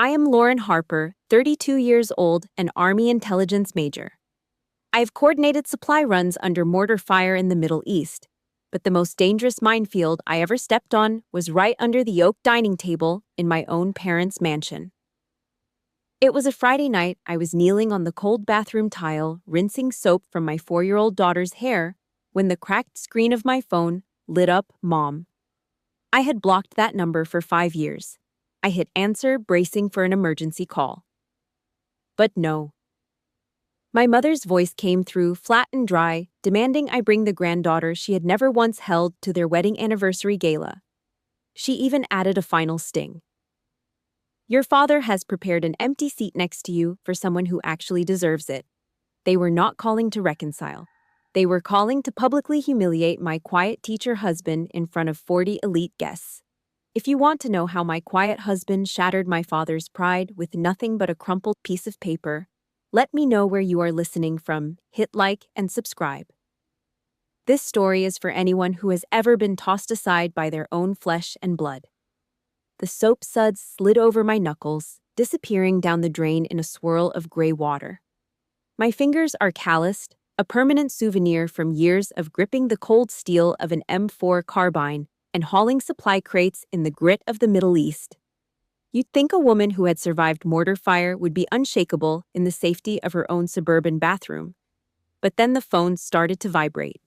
I am Lauren Harper, 32 years old, an Army intelligence major. I have coordinated supply runs under mortar fire in the Middle East, but the most dangerous minefield I ever stepped on was right under the oak dining table in my own parents' mansion. It was a Friday night. I was kneeling on the cold bathroom tile, rinsing soap from my 4-year-old daughter's hair, when the cracked screen of my phone lit up Mom. I had blocked that number for 5 years. I hit answer, bracing for an emergency call. But no. My mother's voice came through, flat and dry, demanding I bring the granddaughter she had never once held to their wedding anniversary gala. She even added a final sting. Your father has prepared an empty seat next to you for someone who actually deserves it. They were not calling to reconcile. They were calling to publicly humiliate my quiet teacher husband in front of 40 elite guests. If you want to know how my quiet husband shattered my father's pride with nothing but a crumpled piece of paper, let me know where you are listening from. Hit like and subscribe. This story is for anyone who has ever been tossed aside by their own flesh and blood. The soap suds slid over my knuckles, disappearing down the drain in a swirl of gray water. My fingers are calloused, a permanent souvenir from years of gripping the cold steel of an M4 carbine and hauling supply crates in the grit of the Middle East. You'd think a woman who had survived mortar fire would be unshakable in the safety of her own suburban bathroom. But then the phone started to vibrate.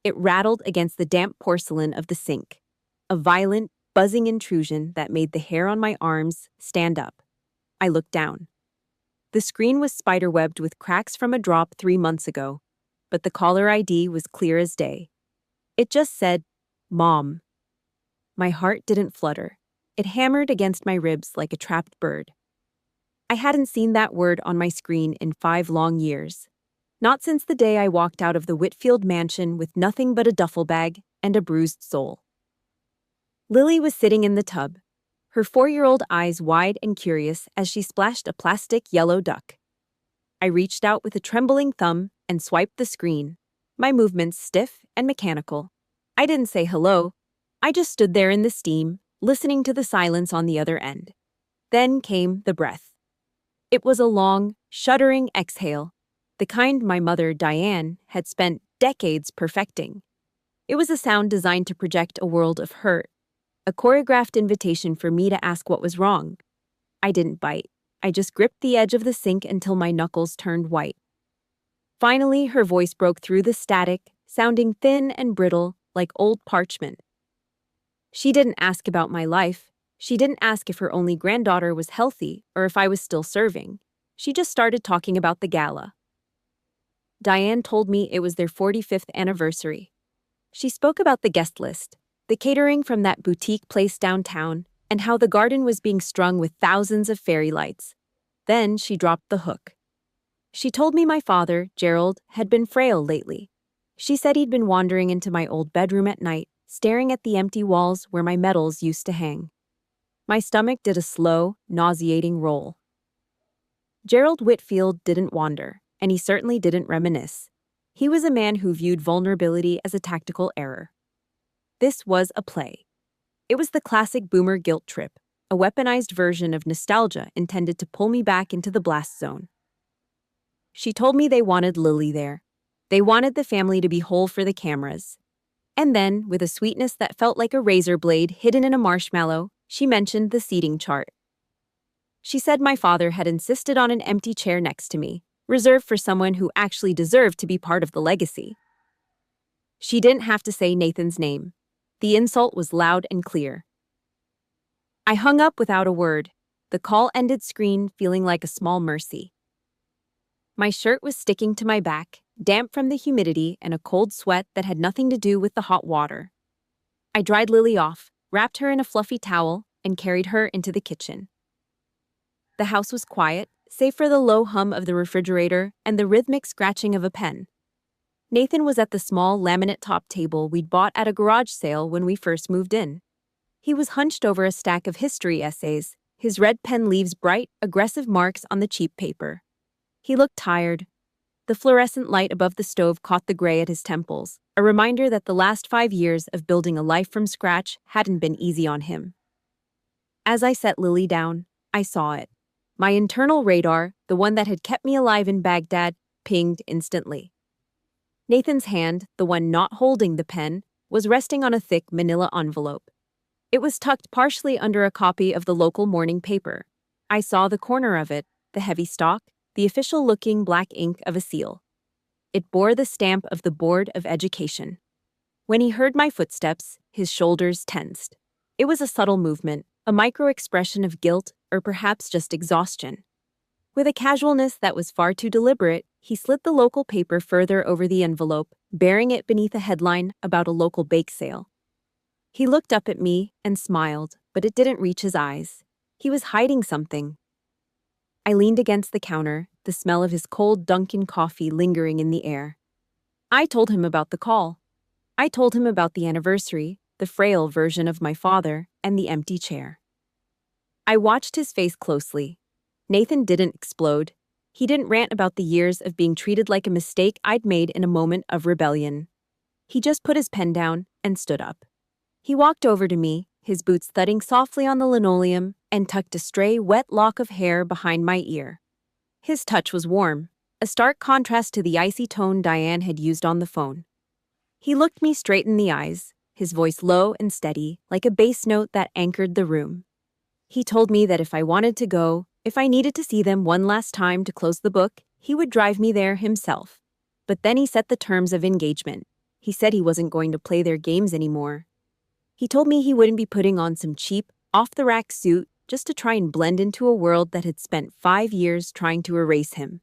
It rattled against the damp porcelain of the sink, a violent, buzzing intrusion that made the hair on my arms stand up. I looked down. The screen was spiderwebbed with cracks from a drop 3 months ago, but the caller ID was clear as day. It just said, Mom. My heart didn't flutter. It hammered against my ribs like a trapped bird. I hadn't seen that word on my screen in 5 long years. Not since the day I walked out of the Whitfield mansion with nothing but a duffel bag and a bruised soul. Lily was sitting in the tub, her 4-year-old eyes wide and curious as she splashed a plastic yellow duck. I reached out with a trembling thumb and swiped the screen, my movements stiff and mechanical. I didn't say hello. I just stood there in the steam, listening to the silence on the other end. Then came the breath. It was a long, shuddering exhale, the kind my mother, Diane, had spent decades perfecting. It was a sound designed to project a world of hurt, a choreographed invitation for me to ask what was wrong. I didn't bite. I just gripped the edge of the sink until my knuckles turned white. Finally, her voice broke through the static, sounding thin and brittle like old parchment. She didn't ask about my life. She didn't ask if her only granddaughter was healthy or if I was still serving. She just started talking about the gala. Diane told me it was their 45th anniversary. She spoke about the guest list, the catering from that boutique place downtown, and how the garden was being strung with thousands of fairy lights. Then she dropped the hook. She told me my father, Gerald, had been frail lately. She said he'd been wandering into my old bedroom at night, staring at the empty walls where my medals used to hang. My stomach did a slow, nauseating roll. Gerald Whitfield didn't wander, and he certainly didn't reminisce. He was a man who viewed vulnerability as a tactical error. This was a play. It was the classic boomer guilt trip, a weaponized version of nostalgia intended to pull me back into the blast zone. She told me they wanted Lily there. They wanted the family to be whole for the cameras. And then, with a sweetness that felt like a razor blade hidden in a marshmallow, she mentioned the seating chart. She said my father had insisted on an empty chair next to me, reserved for someone who actually deserved to be part of the legacy. She didn't have to say Nathan's name. The insult was loud and clear. I hung up without a word, the call-ended screen feeling like a small mercy. My shirt was sticking to my back, damp from the humidity and a cold sweat that had nothing to do with the hot water. I dried Lily off, wrapped her in a fluffy towel, and carried her into the kitchen. The house was quiet, save for the low hum of the refrigerator and the rhythmic scratching of a pen. Nathan was at the small laminate-top table we'd bought at a garage sale when we first moved in. He was hunched over a stack of history essays, his red pen leaves bright, aggressive marks on the cheap paper. He looked tired. The fluorescent light above the stove caught the gray at his temples, a reminder that the last 5 years of building a life from scratch hadn't been easy on him. As I set Lily down, I saw it. My internal radar, the one that had kept me alive in Baghdad, pinged instantly. Nathan's hand, the one not holding the pen, was resting on a thick manila envelope. It was tucked partially under a copy of the local morning paper. I saw the corner of it, the heavy stock, the official-looking black ink of a seal. It bore the stamp of the Board of Education. When he heard my footsteps, his shoulders tensed. It was a subtle movement, a micro-expression of guilt or perhaps just exhaustion. With a casualness that was far too deliberate, he slid the local paper further over the envelope, burying it beneath a headline about a local bake sale. He looked up at me and smiled, but it didn't reach his eyes. He was hiding something. I leaned against the counter, the smell of his cold Dunkin' coffee lingering in the air. I told him about the call. I told him about the anniversary, the frail version of my father, and the empty chair. I watched his face closely. Nathan didn't explode. He didn't rant about the years of being treated like a mistake I'd made in a moment of rebellion. He just put his pen down and stood up. He walked over to me, his boots thudding softly on the linoleum, and tucked a stray, wet lock of hair behind my ear. His touch was warm, a stark contrast to the icy tone Diane had used on the phone. He looked me straight in the eyes, his voice low and steady, like a bass note that anchored the room. He told me that if I wanted to go, if I needed to see them one last time to close the book, he would drive me there himself. But then he set the terms of engagement. He said he wasn't going to play their games anymore. He told me he wouldn't be putting on some cheap, off-the-rack suit just to try and blend into a world that had spent 5 years trying to erase him.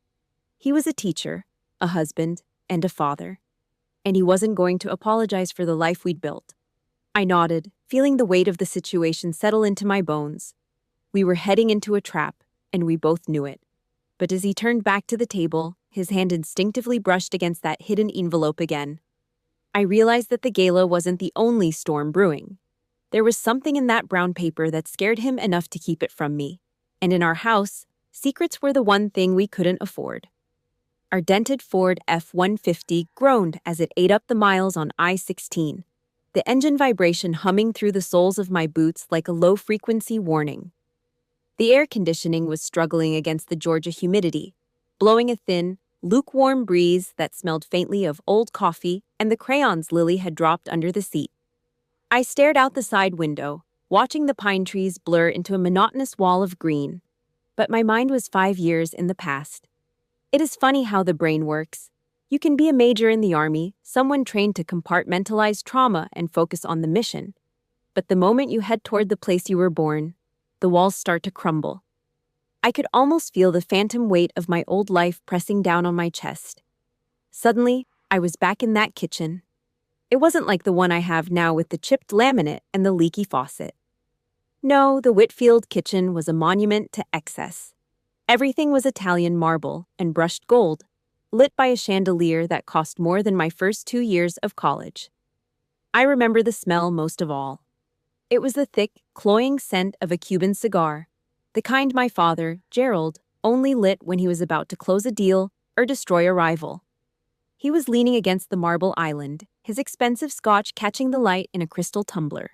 He was a teacher, a husband, and a father. And he wasn't going to apologize for the life we'd built. I nodded, feeling the weight of the situation settle into my bones. We were heading into a trap, and we both knew it. But as he turned back to the table, his hand instinctively brushed against that hidden envelope again. I realized that the gala wasn't the only storm brewing. There was something in that brown paper that scared him enough to keep it from me. And in our house, secrets were the one thing we couldn't afford. Our dented Ford F-150 groaned as it ate up the miles on I-16, the engine vibration humming through the soles of my boots like a low-frequency warning. The air conditioning was struggling against the Georgia humidity, blowing a thin, lukewarm breeze that smelled faintly of old coffee and the crayons Lily had dropped under the seat. I stared out the side window, watching the pine trees blur into a monotonous wall of green. But my mind was 5 years in the past. It is funny how the brain works. You can be a major in the army, someone trained to compartmentalize trauma and focus on the mission. But the moment you head toward the place you were born, the walls start to crumble. I could almost feel the phantom weight of my old life pressing down on my chest. Suddenly, I was back in that kitchen. It wasn't like the one I have now with the chipped laminate and the leaky faucet. No, the Whitfield kitchen was a monument to excess. Everything was Italian marble and brushed gold, lit by a chandelier that cost more than my first 2 years of college. I remember the smell most of all. It was the thick, cloying scent of a Cuban cigar, the kind my father, Gerald, only lit when he was about to close a deal or destroy a rival. He was leaning against the marble island, his expensive scotch catching the light in a crystal tumbler.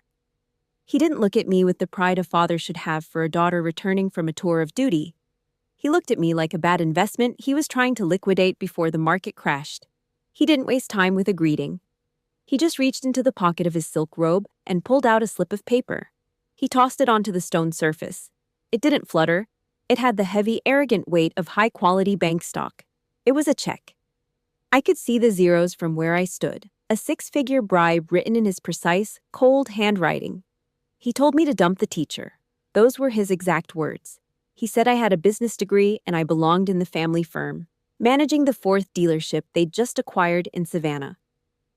He didn't look at me with the pride a father should have for a daughter returning from a tour of duty. He looked at me like a bad investment he was trying to liquidate before the market crashed. He didn't waste time with a greeting. He just reached into the pocket of his silk robe and pulled out a slip of paper. He tossed it onto the stone surface. It didn't flutter. It had the heavy, arrogant weight of high-quality bank stock. It was a check. I could see the zeros from where I stood, a 6-figure bribe written in his precise, cold handwriting. He told me to dump the teacher. Those were his exact words. He said I had a business degree and I belonged in the family firm, managing the 4th dealership they'd just acquired in Savannah.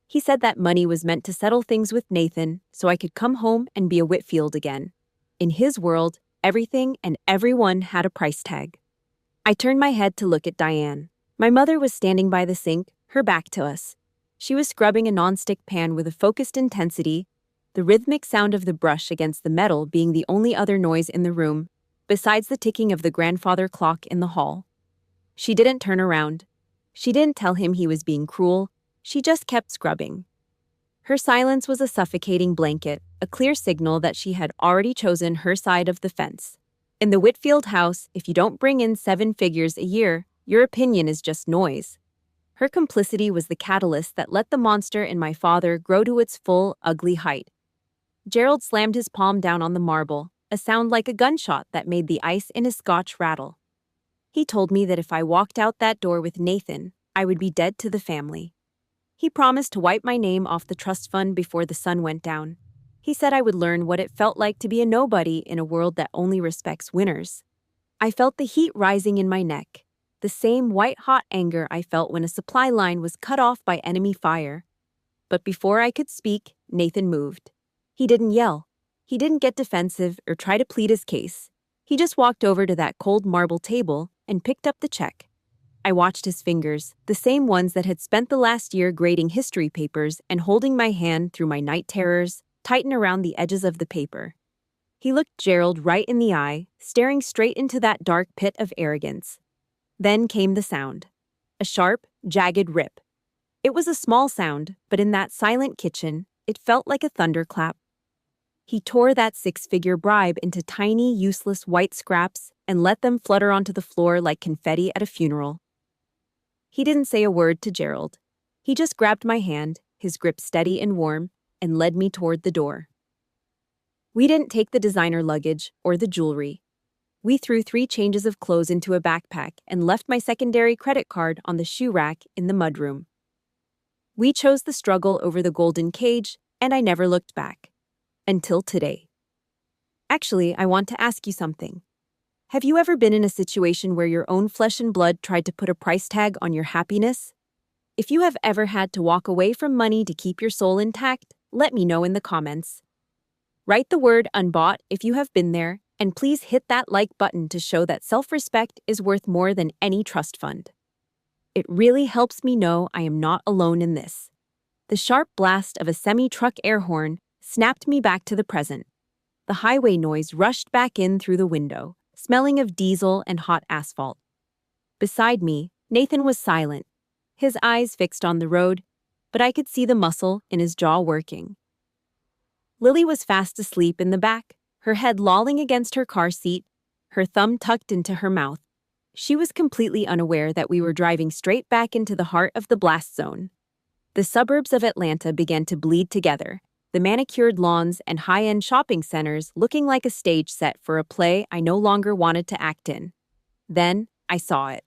He said that money was meant to settle things with Nathan so I could come home and be a Whitfield again. In his world, everything and everyone had a price tag. I turned my head to look at Diane. My mother was standing by the sink, her back to us. She was scrubbing a nonstick pan with a focused intensity, the rhythmic sound of the brush against the metal being the only other noise in the room, besides the ticking of the grandfather clock in the hall. She didn't turn around. She didn't tell him he was being cruel. She just kept scrubbing. Her silence was a suffocating blanket, a clear signal that she had already chosen her side of the fence. In the Whitfield house, if you don't bring in 7 figures a year, your opinion is just noise. Her complicity was the catalyst that let the monster in my father grow to its full, ugly height. Gerald slammed his palm down on the marble, a sound like a gunshot that made the ice in his scotch rattle. He told me that if I walked out that door with Nathan, I would be dead to the family. He promised to wipe my name off the trust fund before the sun went down. He said I would learn what it felt like to be a nobody in a world that only respects winners. I felt the heat rising in my neck, the same white-hot anger I felt when a supply line was cut off by enemy fire. But before I could speak, Nathan moved. He didn't yell. He didn't get defensive or try to plead his case. He just walked over to that cold marble table and picked up the check. I watched his fingers, the same ones that had spent the last year grading history papers and holding my hand through my night terrors, tighten around the edges of the paper. He looked Gerald right in the eye, staring straight into that dark pit of arrogance. Then came the sound. A sharp, jagged rip. It was a small sound, but in that silent kitchen, it felt like a thunderclap. He tore that 6-figure bribe into tiny, useless white scraps and let them flutter onto the floor like confetti at a funeral. He didn't say a word to Gerald. He just grabbed my hand, his grip steady and warm, and led me toward the door. We didn't take the designer luggage or the jewelry. We threw 3 changes of clothes into a backpack and left my secondary credit card on the shoe rack in the mudroom. We chose the struggle over the golden cage, and I never looked back. Until today. Actually, I want to ask you something. Have you ever been in a situation where your own flesh and blood tried to put a price tag on your happiness? If you have ever had to walk away from money to keep your soul intact, let me know in the comments. Write the word unbought if you have been there, and please hit that like button to show that self-respect is worth more than any trust fund. It really helps me know I am not alone in this. The sharp blast of a semi-truck air horn snapped me back to the present. The highway noise rushed back in through the window, smelling of diesel and hot asphalt. Beside me, Nathan was silent, his eyes fixed on the road, but I could see the muscle in his jaw working. Lily was fast asleep in the back, her head lolling against her car seat, her thumb tucked into her mouth. She was completely unaware that we were driving straight back into the heart of the blast zone. The suburbs of Atlanta began to bleed together, the manicured lawns and high-end shopping centers looking like a stage set for a play I no longer wanted to act in. Then, I saw it.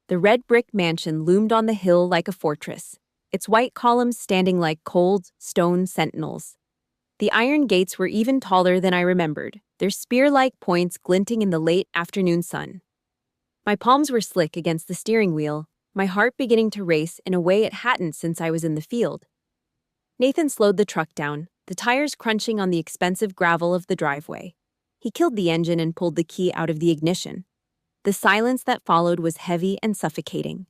The red brick mansion loomed on the hill like a fortress, its white columns standing like cold, stone sentinels. The iron gates were even taller than I remembered, their spear-like points glinting in the late afternoon sun. My palms were slick against the steering wheel, my heart beginning to race in a way it hadn't since I was in the field. Nathan slowed the truck down, the tires crunching on the expensive gravel of the driveway. He killed the engine and pulled the key out of the ignition. The silence that followed was heavy and suffocating.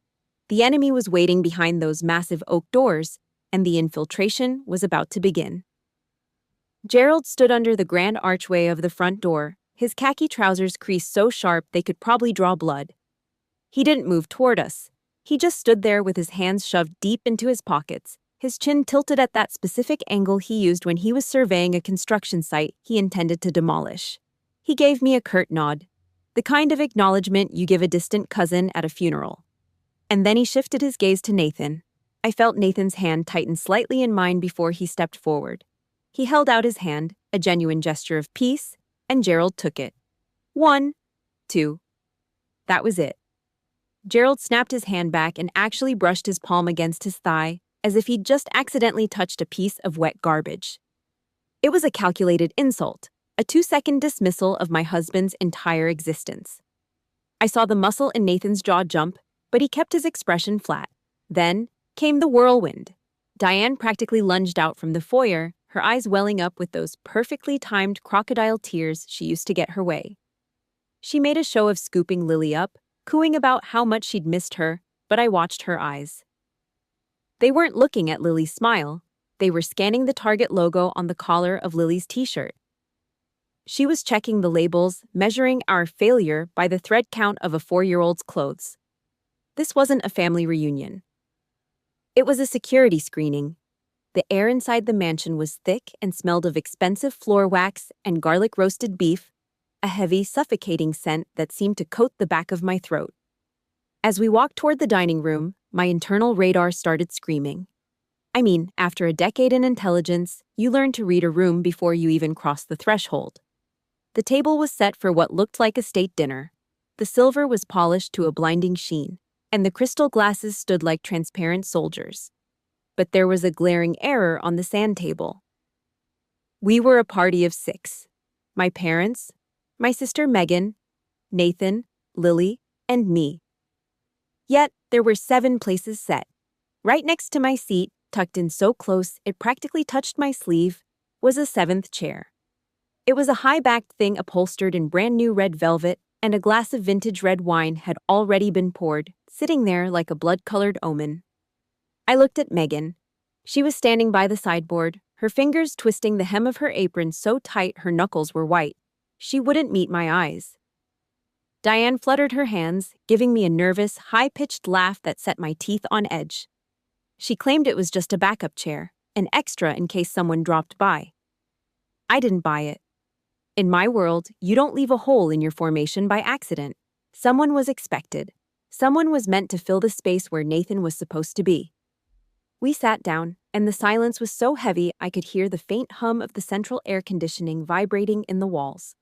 The enemy was waiting behind those massive oak doors, and the infiltration was about to begin. Gerald stood under the grand archway of the front door, his khaki trousers creased so sharp they could probably draw blood. He didn't move toward us. He just stood there with his hands shoved deep into his pockets, his chin tilted at that specific angle he used when he was surveying a construction site he intended to demolish. He gave me a curt nod, the kind of acknowledgement you give a distant cousin at a funeral. And then he shifted his gaze to Nathan. I felt Nathan's hand tighten slightly in mine before he stepped forward. He held out his hand, a genuine gesture of peace, and Gerald took it. 1, 2. That was it. Gerald snapped his hand back and actually brushed his palm against his thigh, as if he'd just accidentally touched a piece of wet garbage. It was a calculated insult, a 2-second dismissal of my husband's entire existence. I saw the muscle in Nathan's jaw jump, but he kept his expression flat. Then came the whirlwind. Diane practically lunged out from the foyer, her eyes welling up with those perfectly timed crocodile tears she used to get her way. She made a show of scooping Lily up, cooing about how much she'd missed her, but I watched her eyes. They weren't looking at Lily's smile. They were scanning the Target logo on the collar of Lily's t-shirt. She was checking the labels, measuring our failure by the thread count of a 4-year-old's clothes. This wasn't a family reunion. It was a security screening. The air inside the mansion was thick and smelled of expensive floor wax and garlic roasted beef, a heavy, suffocating scent that seemed to coat the back of my throat. As we walked toward the dining room, my internal radar started screaming. I mean, after a decade in intelligence, you learn to read a room before you even cross the threshold. The table was set for what looked like a state dinner. The silver was polished to a blinding sheen, and the crystal glasses stood like transparent soldiers. But there was a glaring error on the sand table. We were a party of 6. My parents, my sister Megan, Nathan, Lily, and me. Yet, there were 7 places set. Right next to my seat, tucked in so close it practically touched my sleeve, was a 7th chair. It was a high-backed thing upholstered in brand-new red velvet, and a glass of vintage red wine had already been poured, sitting there like a blood-colored omen. I looked at Megan. She was standing by the sideboard, her fingers twisting the hem of her apron so tight her knuckles were white. She wouldn't meet my eyes. Diane fluttered her hands, giving me a nervous, high-pitched laugh that set my teeth on edge. She claimed it was just a backup chair, an extra in case someone dropped by. I didn't buy it. In my world, you don't leave a hole in your formation by accident. Someone was expected. Someone was meant to fill the space where Nathan was supposed to be. We sat down, and the silence was so heavy I could hear the faint hum of the central air conditioning vibrating in the walls.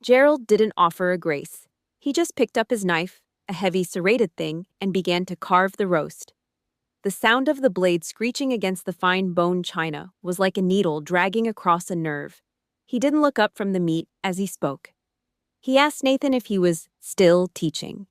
Gerald didn't offer a grace. He just picked up his knife, a heavy serrated thing, and began to carve the roast. The sound of the blade screeching against the fine bone china was like a needle dragging across a nerve. He didn't look up from the meat as he spoke. He asked Nathan if he was still teaching.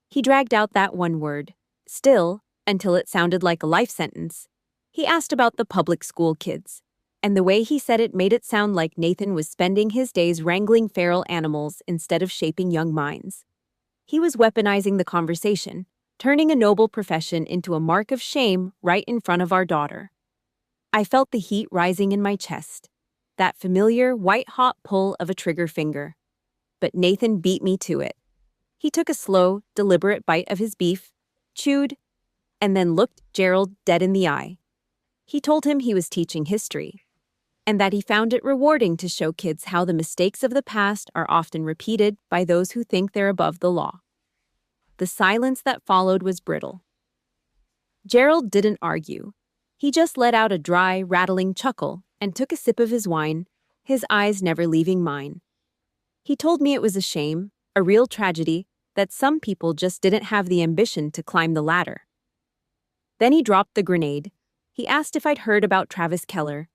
He dragged out that one word, still, until it sounded like a life sentence. He asked about the public school kids, and the way he said it made it sound like Nathan was spending his days wrangling feral animals instead of shaping young minds. He was weaponizing the conversation, turning a noble profession into a mark of shame right in front of our daughter. I felt the heat rising in my chest, that familiar white-hot pull of a trigger finger. But Nathan beat me to it. He took a slow, deliberate bite of his beef, chewed, and then looked Gerald dead in the eye. He told him he was teaching history, and that he found it rewarding to show kids how the mistakes of the past are often repeated by those who think they're above the law. The silence that followed was brittle. Gerald didn't argue. He just let out a dry, rattling chuckle and took a sip of his wine, his eyes never leaving mine. He told me it was a shame, a real tragedy, that some people just didn't have the ambition to climb the ladder. Then he dropped the grenade. He asked if I'd heard about Travis Keller.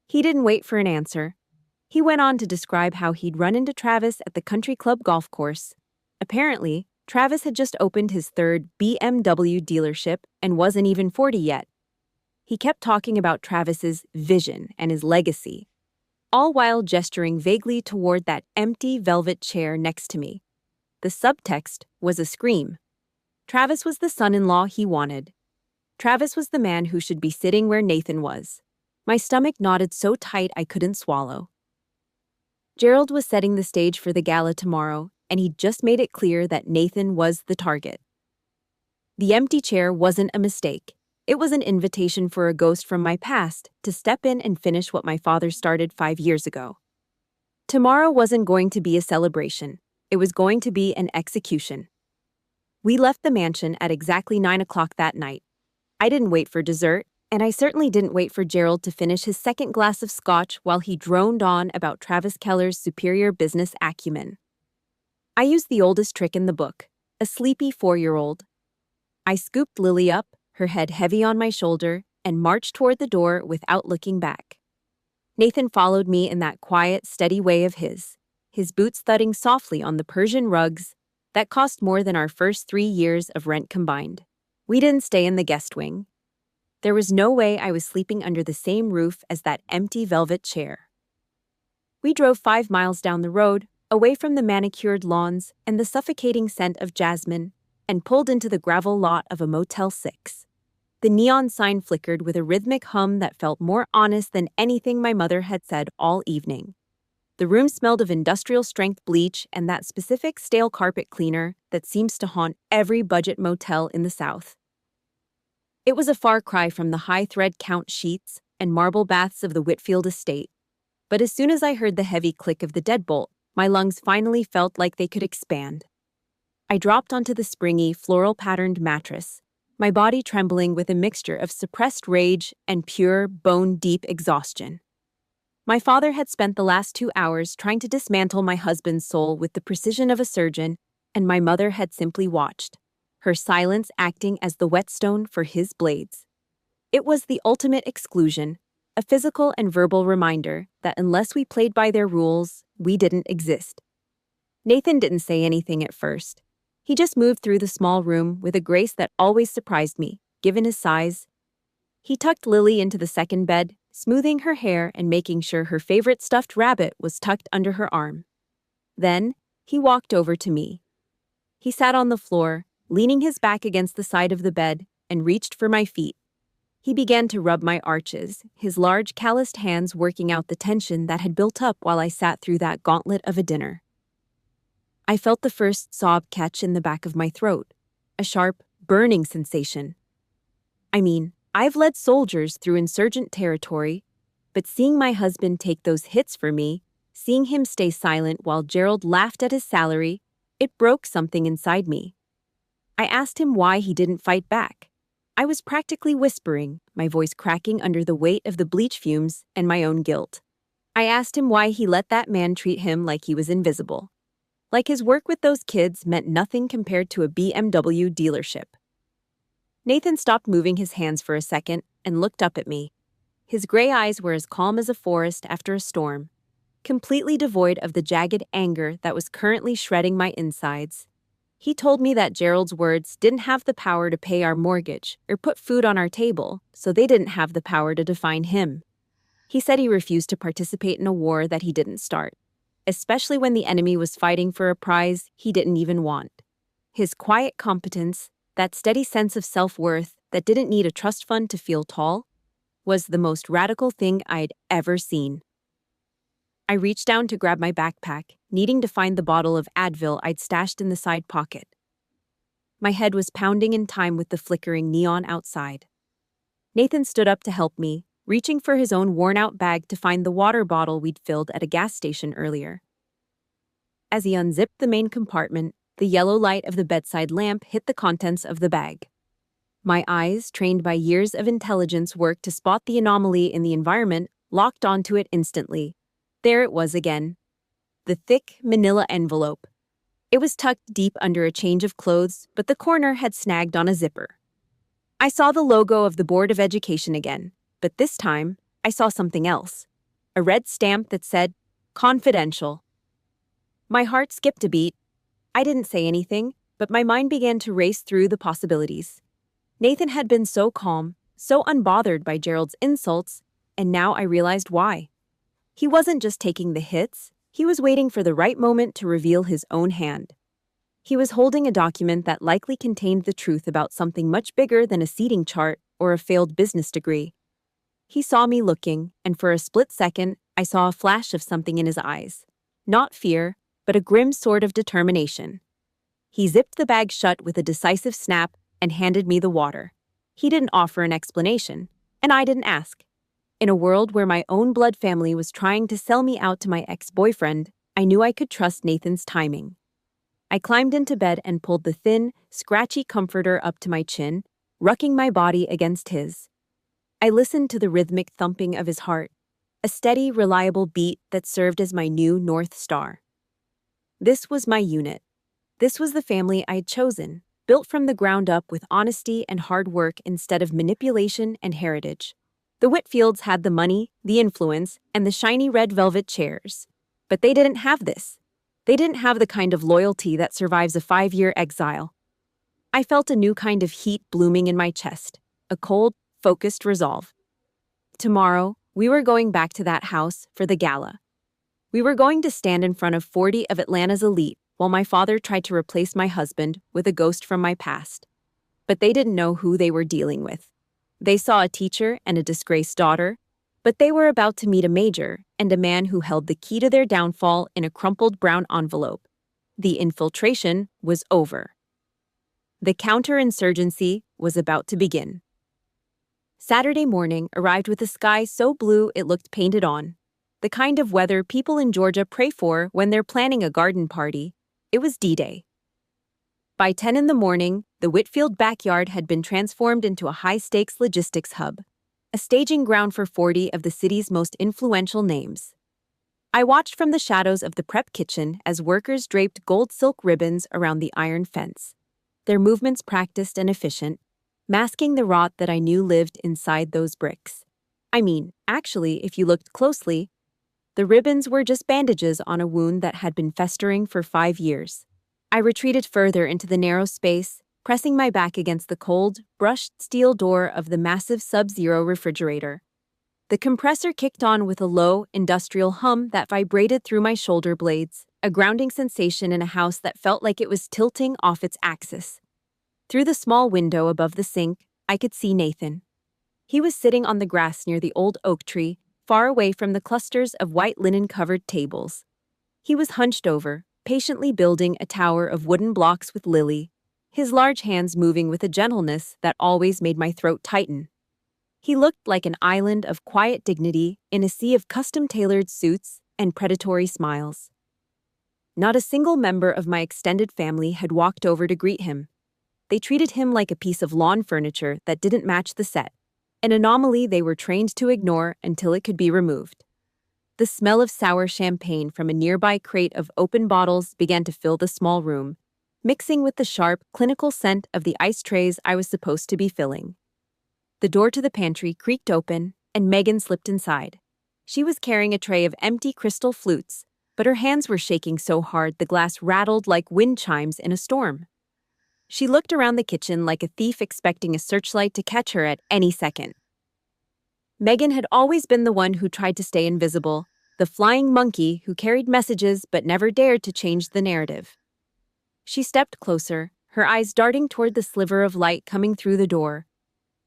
He didn't wait for an answer. He went on to describe how he'd run into Travis at the country club golf course. Apparently, Travis had just opened his 3rd BMW dealership and wasn't even 40 yet. He kept talking about Travis's vision and his legacy, all while gesturing vaguely toward that empty velvet chair next to me. The subtext was a scream. Travis was the son-in-law he wanted. Travis was the man who should be sitting where Nathan was. My stomach knotted so tight I couldn't swallow. Gerald was setting the stage for the gala tomorrow, and he'd just made it clear that Nathan was the target. The empty chair wasn't a mistake. It was an invitation for a ghost from my past to step in and finish what my father started 5 years ago. Tomorrow wasn't going to be a celebration. It was going to be an execution. We left the mansion at exactly 9 o'clock that night. I didn't wait for dessert, and I certainly didn't wait for Gerald to finish his 2nd glass of scotch while he droned on about Travis Keller's superior business acumen. I used the oldest trick in the book, a sleepy 4-year-old. I scooped Lily up, her head heavy on my shoulder, and marched toward the door without looking back. Nathan followed me in that quiet, steady way of his boots thudding softly on the Persian rugs that cost more than our first 3 years of rent combined. We didn't stay in the guest wing. There was no way I was sleeping under the same roof as that empty velvet chair. We drove 5 miles down the road, away from the manicured lawns and the suffocating scent of jasmine, and pulled into the gravel lot of a Motel 6. The neon sign flickered with a rhythmic hum that felt more honest than anything my mother had said all evening. The room smelled of industrial-strength bleach and that specific stale carpet cleaner that seems to haunt every budget motel in the South. It was a far cry from the high-thread count sheets and marble baths of the Whitfield estate, but as soon as I heard the heavy click of the deadbolt, My lungs finally felt like they could expand. I dropped onto the springy, floral-patterned mattress, my body trembling with a mixture of suppressed rage and pure, bone-deep exhaustion. My father had spent the last 2 hours trying to dismantle my husband's soul with the precision of a surgeon, and my mother had simply watched, her silence acting as the whetstone for his blades. It was the ultimate exclusion, a physical and verbal reminder that unless we played by their rules, we didn't exist. Nathan didn't say anything at first. He just moved through the small room with a grace that always surprised me, given his size. He tucked Lily into the second bed, smoothing her hair and making sure her favorite stuffed rabbit was tucked under her arm. Then, he walked over to me. He sat on the floor, leaning his back against the side of the bed, and reached for my feet. He began to rub my arches, his large calloused hands working out the tension that had built up while I sat through that gauntlet of a dinner. I felt the first sob catch in the back of my throat, a sharp, burning sensation. I've led soldiers through insurgent territory, but seeing my husband take those hits for me, seeing him stay silent while Gerald laughed at his salary, it broke something inside me. I asked him why he didn't fight back. I was practically whispering, my voice cracking under the weight of the bleach fumes and my own guilt. I asked him why he let that man treat him like he was invisible. Like his work with those kids meant nothing compared to a BMW dealership. Nathan stopped moving his hands for a second and looked up at me. His gray eyes were as calm as a forest after a storm, completely devoid of the jagged anger that was currently shredding my insides. He told me that Gerald's words didn't have the power to pay our mortgage or put food on our table, so they didn't have the power to define him. He said he refused to participate in a war that he didn't start, especially when the enemy was fighting for a prize he didn't even want. His quiet competence, that steady sense of self-worth that didn't need a trust fund to feel tall, was the most radical thing I'd ever seen. I reached down to grab my backpack, needing to find the bottle of Advil I'd stashed in the side pocket. My head was pounding in time with the flickering neon outside. Nathan stood up to help me, reaching for his own worn-out bag to find the water bottle we'd filled at a gas station earlier. As he unzipped the main compartment, the yellow light of the bedside lamp hit the contents of the bag. My eyes, trained by years of intelligence work to spot the anomaly in the environment, locked onto it instantly. There it was again. The thick, manila envelope. It was tucked deep under a change of clothes, but the corner had snagged on a zipper. I saw the logo of the Board of Education again, but this time, I saw something else. A red stamp that said, "Confidential." My heart skipped a beat. I didn't say anything, but my mind began to race through the possibilities. Nathan had been so calm, so unbothered by Gerald's insults, and now I realized why. He wasn't just taking the hits, he was waiting for the right moment to reveal his own hand. He was holding a document that likely contained the truth about something much bigger than a seating chart or a failed business degree. He saw me looking, and for a split second, I saw a flash of something in his eyes. Not fear, but a grim sort of determination. He zipped the bag shut with a decisive snap and handed me the water. He didn't offer an explanation, and I didn't ask. In a world where my own blood family was trying to sell me out to my ex-boyfriend, I knew I could trust Nathan's timing. I climbed into bed and pulled the thin, scratchy comforter up to my chin, rucking my body against his. I listened to the rhythmic thumping of his heart, a steady, reliable beat that served as my new North Star. This was my unit. This was the family I had chosen, built from the ground up with honesty and hard work instead of manipulation and heritage. The Whitfields had the money, the influence, and the shiny red velvet chairs. But they didn't have this. They didn't have the kind of loyalty that survives a 5-year exile. I felt a new kind of heat blooming in my chest, a cold, focused resolve. Tomorrow, we were going back to that house for the gala. We were going to stand in front of 40 of Atlanta's elite while my father tried to replace my husband with a ghost from my past. But they didn't know who they were dealing with. They saw a teacher and a disgraced daughter, but they were about to meet a major and a man who held the key to their downfall in a crumpled brown envelope. The infiltration was over. The counterinsurgency was about to begin. Saturday morning arrived with a sky so blue it looked painted on. the kind of weather people in Georgia pray for when they're planning a garden party. It was D-Day. By 10 in the morning, the Whitfield backyard had been transformed into a high-stakes logistics hub, a staging ground for 40 of the city's most influential names. I watched from the shadows of the prep kitchen as workers draped gold silk ribbons around the iron fence, their movements practiced and efficient, masking the rot that I knew lived inside those bricks. I mean, actually, if you looked closely, the ribbons were just bandages on a wound that had been festering for 5 years. I retreated further into the narrow space, pressing my back against the cold, brushed steel door of the massive Sub-Zero refrigerator. The compressor kicked on with a low, industrial hum that vibrated through my shoulder blades, a grounding sensation in a house that felt like it was tilting off its axis. Through the small window above the sink, I could see Nathan. He was sitting on the grass near the old oak tree, far away from the clusters of white linen-covered tables. He was hunched over, patiently building a tower of wooden blocks with Lily, his large hands moving with a gentleness that always made my throat tighten. He looked like an island of quiet dignity in a sea of custom-tailored suits and predatory smiles. Not a single member of my extended family had walked over to greet him. They treated him like a piece of lawn furniture that didn't match the set, an anomaly they were trained to ignore until it could be removed. The smell of sour champagne from a nearby crate of open bottles began to fill the small room, mixing with the sharp, clinical scent of the ice trays I was supposed to be filling. The door to the pantry creaked open, and Megan slipped inside. She was carrying a tray of empty crystal flutes, but her hands were shaking so hard the glass rattled like wind chimes in a storm. She looked around the kitchen like a thief expecting a searchlight to catch her at any second. Megan had always been the one who tried to stay invisible, the flying monkey who carried messages but never dared to change the narrative. She stepped closer, her eyes darting toward the sliver of light coming through the door,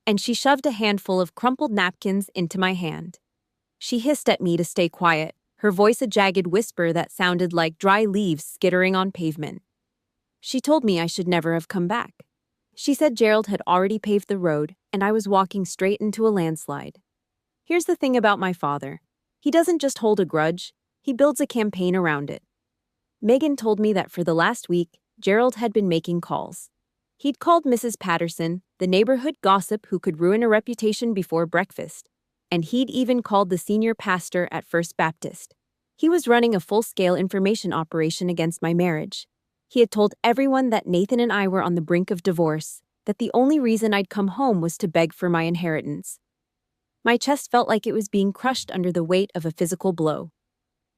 and she shoved a handful of crumpled napkins into my hand. She hissed at me to stay quiet, her voice a jagged whisper that sounded like dry leaves skittering on pavement. She told me I should never have come back. She said Gerald had already paved the road, and I was walking straight into a landslide. Here's the thing about my father. He doesn't just hold a grudge, he builds a campaign around it. Megan told me that for the last week, Gerald had been making calls. He'd called Mrs. Patterson, the neighborhood gossip who could ruin a reputation before breakfast, and he'd even called the senior pastor at First Baptist. He was running a full-scale information operation against my marriage. He had told everyone that Nathan and I were on the brink of divorce, that the only reason I'd come home was to beg for my inheritance. My chest felt like it was being crushed under the weight of a physical blow.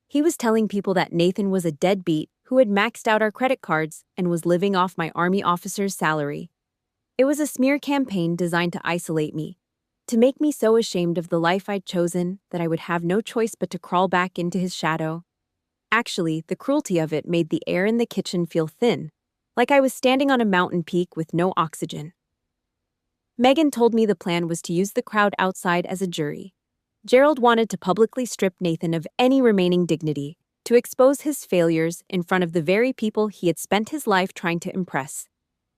He was telling people that Nathan was a deadbeat who had maxed out our credit cards and was living off my army officer's salary. It was a smear campaign designed to isolate me, to make me so ashamed of the life I'd chosen that I would have no choice but to crawl back into his shadow. Actually, the cruelty of it made the air in the kitchen feel thin, like I was standing on a mountain peak with no oxygen. Megan told me the plan was to use the crowd outside as a jury. Gerald wanted to publicly strip Nathan of any remaining dignity, to expose his failures in front of the very people he had spent his life trying to impress.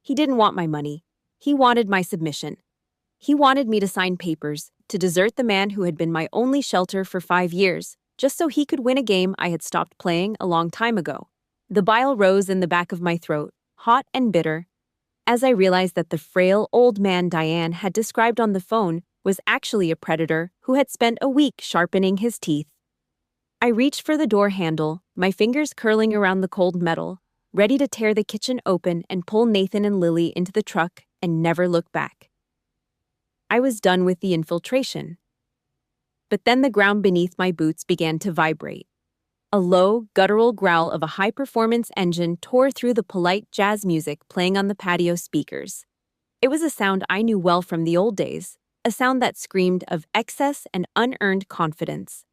He didn't want my money. He wanted my submission. He wanted me to sign papers, to desert the man who had been my only shelter for 5 years, just so he could win a game I had stopped playing a long time ago. The bile rose in the back of my throat, hot and bitter, as I realized that the frail old man Diane had described on the phone was actually a predator who had spent a week sharpening his teeth. I reached for the door handle, my fingers curling around the cold metal, ready to tear the kitchen open and pull Nathan and Lily into the truck and never look back. I was done with the infiltration. But then the ground beneath my boots began to vibrate. A low, guttural growl of a high-performance engine tore through the polite jazz music playing on the patio speakers. It was a sound I knew well from the old days, a sound that screamed of excess and unearned confidence.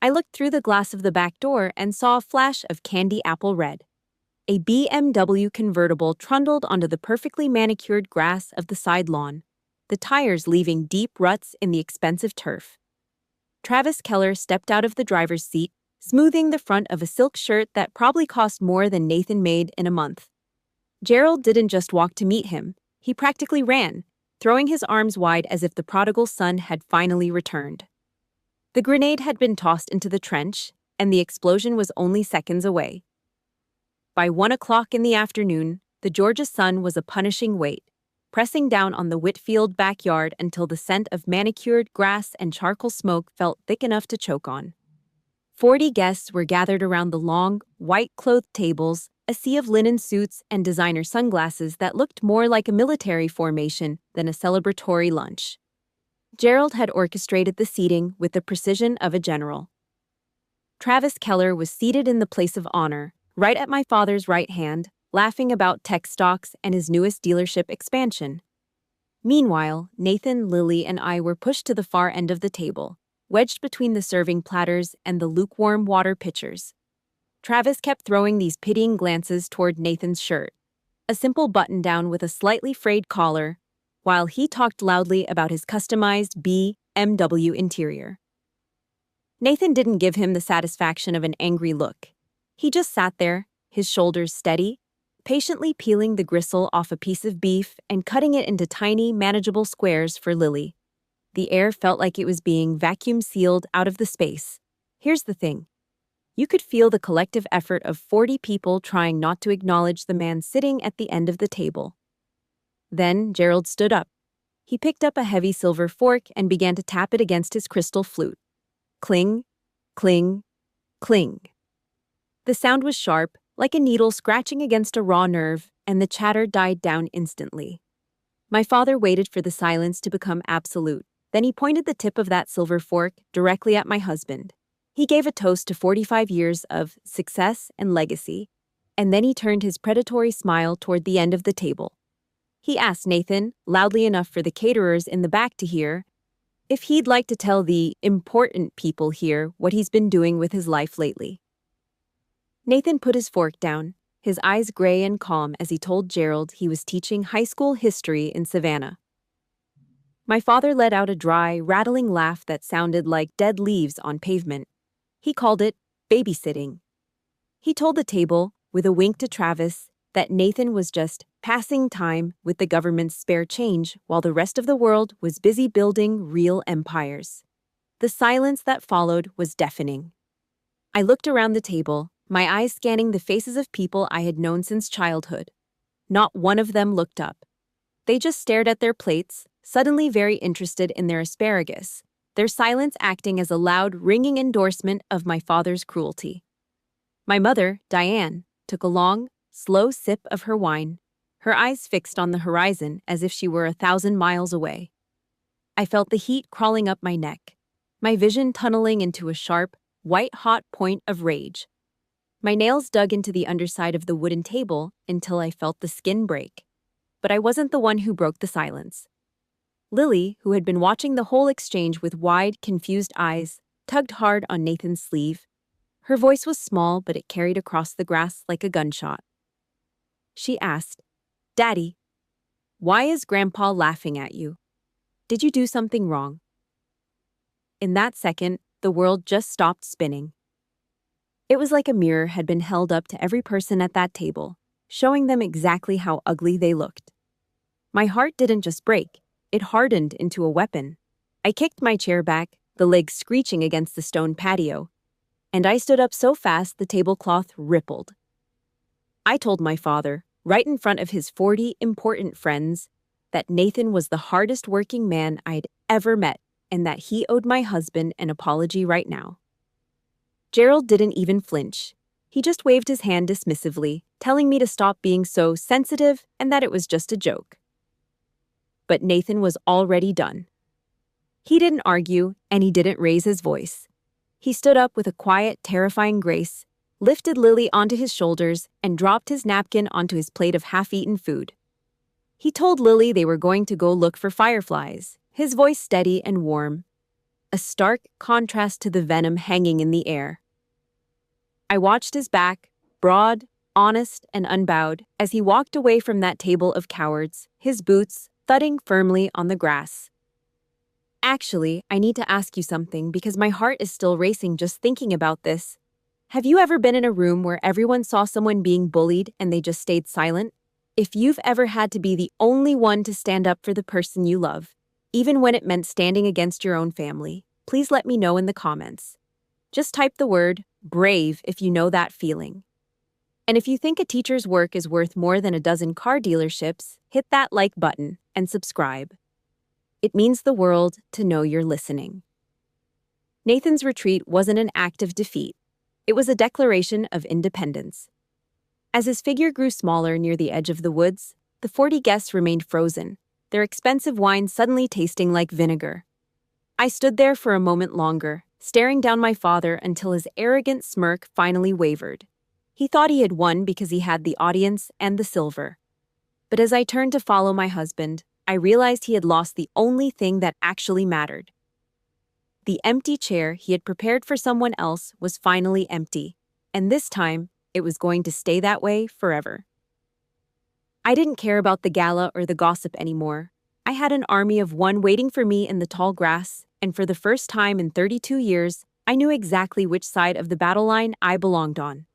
I looked through the glass of the back door and saw a flash of candy apple red. A BMW convertible trundled onto the perfectly manicured grass of the side lawn, the tires leaving deep ruts in the expensive turf. Travis Keller stepped out of the driver's seat, smoothing the front of a silk shirt that probably cost more than Nathan made in a month. Gerald didn't just walk to meet him, he practically ran, throwing his arms wide as if the prodigal son had finally returned. The grenade had been tossed into the trench, and the explosion was only seconds away. By 1 o'clock in the afternoon, the Georgia sun was a punishing weight, pressing down on the Whitfield backyard until the scent of manicured grass and charcoal smoke felt thick enough to choke on. 40 guests were gathered around the long, white-clothed tables, a sea of linen suits and designer sunglasses that looked more like a military formation than a celebratory lunch. Gerald had orchestrated the seating with the precision of a general. Travis Keller was seated in the place of honor, right at my father's right hand, laughing about tech stocks and his newest dealership expansion. Meanwhile, Nathan, Lily, and I were pushed to the far end of the table, wedged between the serving platters and the lukewarm water pitchers. Travis kept throwing these pitying glances toward Nathan's shirt, a simple button-down with a slightly frayed collar, while he talked loudly about his customized BMW interior. Nathan didn't give him the satisfaction of an angry look. He just sat there, his shoulders steady, patiently peeling the gristle off a piece of beef and cutting it into tiny, manageable squares for Lily. The air felt like it was being vacuum-sealed out of the space. Here's the thing. You could feel the collective effort of 40 people trying not to acknowledge the man sitting at the end of the table. Then Gerald stood up. He picked up a heavy silver fork and began to tap it against his crystal flute. Cling, cling, cling. The sound was sharp, like a needle scratching against a raw nerve, and the chatter died down instantly. My father waited for the silence to become absolute. Then he pointed the tip of that silver fork directly at my husband. He gave a toast to 45 years of success and legacy, and then he turned his predatory smile toward the end of the table. He asked Nathan, loudly enough for the caterers in the back to hear, if he'd like to tell the important people here what he's been doing with his life lately. Nathan put his fork down, his eyes gray and calm as he told Gerald he was teaching high school history in Savannah. My father let out a dry, rattling laugh that sounded like dead leaves on pavement. He called it babysitting. He told the table, with a wink to Travis, that Nathan was just passing time with the government's spare change while the rest of the world was busy building real empires. The silence that followed was deafening. I looked around the table, my eyes scanning the faces of people I had known since childhood. Not one of them looked up. They just stared at their plates, suddenly very interested in their asparagus, their silence acting as a loud, ringing endorsement of my father's cruelty. My mother, Diane, took a long, slow sip of her wine, her eyes fixed on the horizon as if she were 1,000 miles away. I felt the heat crawling up my neck, my vision tunneling into a sharp, white-hot point of rage. My nails dug into the underside of the wooden table until I felt the skin break. But I wasn't the one who broke the silence. Lily, who had been watching the whole exchange with wide, confused eyes, tugged hard on Nathan's sleeve. Her voice was small, but it carried across the grass like a gunshot. She asked, "Daddy, why is Grandpa laughing at you? Did you do something wrong?" In that second, the world just stopped spinning. It was like a mirror had been held up to every person at that table, showing them exactly how ugly they looked. My heart didn't just break, it hardened into a weapon. I kicked my chair back, the legs screeching against the stone patio, and I stood up so fast the tablecloth rippled. I told my father, right in front of his 40 important friends, that Nathan was the hardest working man I'd ever met and that he owed my husband an apology right now. Gerald didn't even flinch. He just waved his hand dismissively, telling me to stop being so sensitive and that it was just a joke. But Nathan was already done. He didn't argue, and he didn't raise his voice. He stood up with a quiet, terrifying grace, lifted Lily onto his shoulders, and dropped his napkin onto his plate of half-eaten food. He told Lily they were going to go look for fireflies, his voice steady and warm, a stark contrast to the venom hanging in the air. I watched his back, broad, honest, and unbowed, as he walked away from that table of cowards, his boots thudding firmly on the grass. Actually, I need to ask you something because my heart is still racing just thinking about this. Have you ever been in a room where everyone saw someone being bullied and they just stayed silent? If you've ever had to be the only one to stand up for the person you love, even when it meant standing against your own family, Please let me know in the comments. Just type the word brave if you know that feeling. And if you think a teacher's work is worth more than a dozen car dealerships, hit that like button and subscribe. It means the world to know you're listening. Nathan's retreat wasn't an act of defeat. It was a declaration of independence. As his figure grew smaller near the edge of the woods, the 40 guests remained frozen, their expensive wine suddenly tasting like vinegar. I stood there for a moment longer, staring down my father until his arrogant smirk finally wavered. He thought he had won because he had the audience and the silver. But as I turned to follow my husband, I realized he had lost the only thing that actually mattered. The empty chair he had prepared for someone else was finally empty, and this time, it was going to stay that way forever. I didn't care about the gala or the gossip anymore. I had an army of one waiting for me in the tall grass, and for the first time in 32 years, I knew exactly which side of the battle line I belonged on.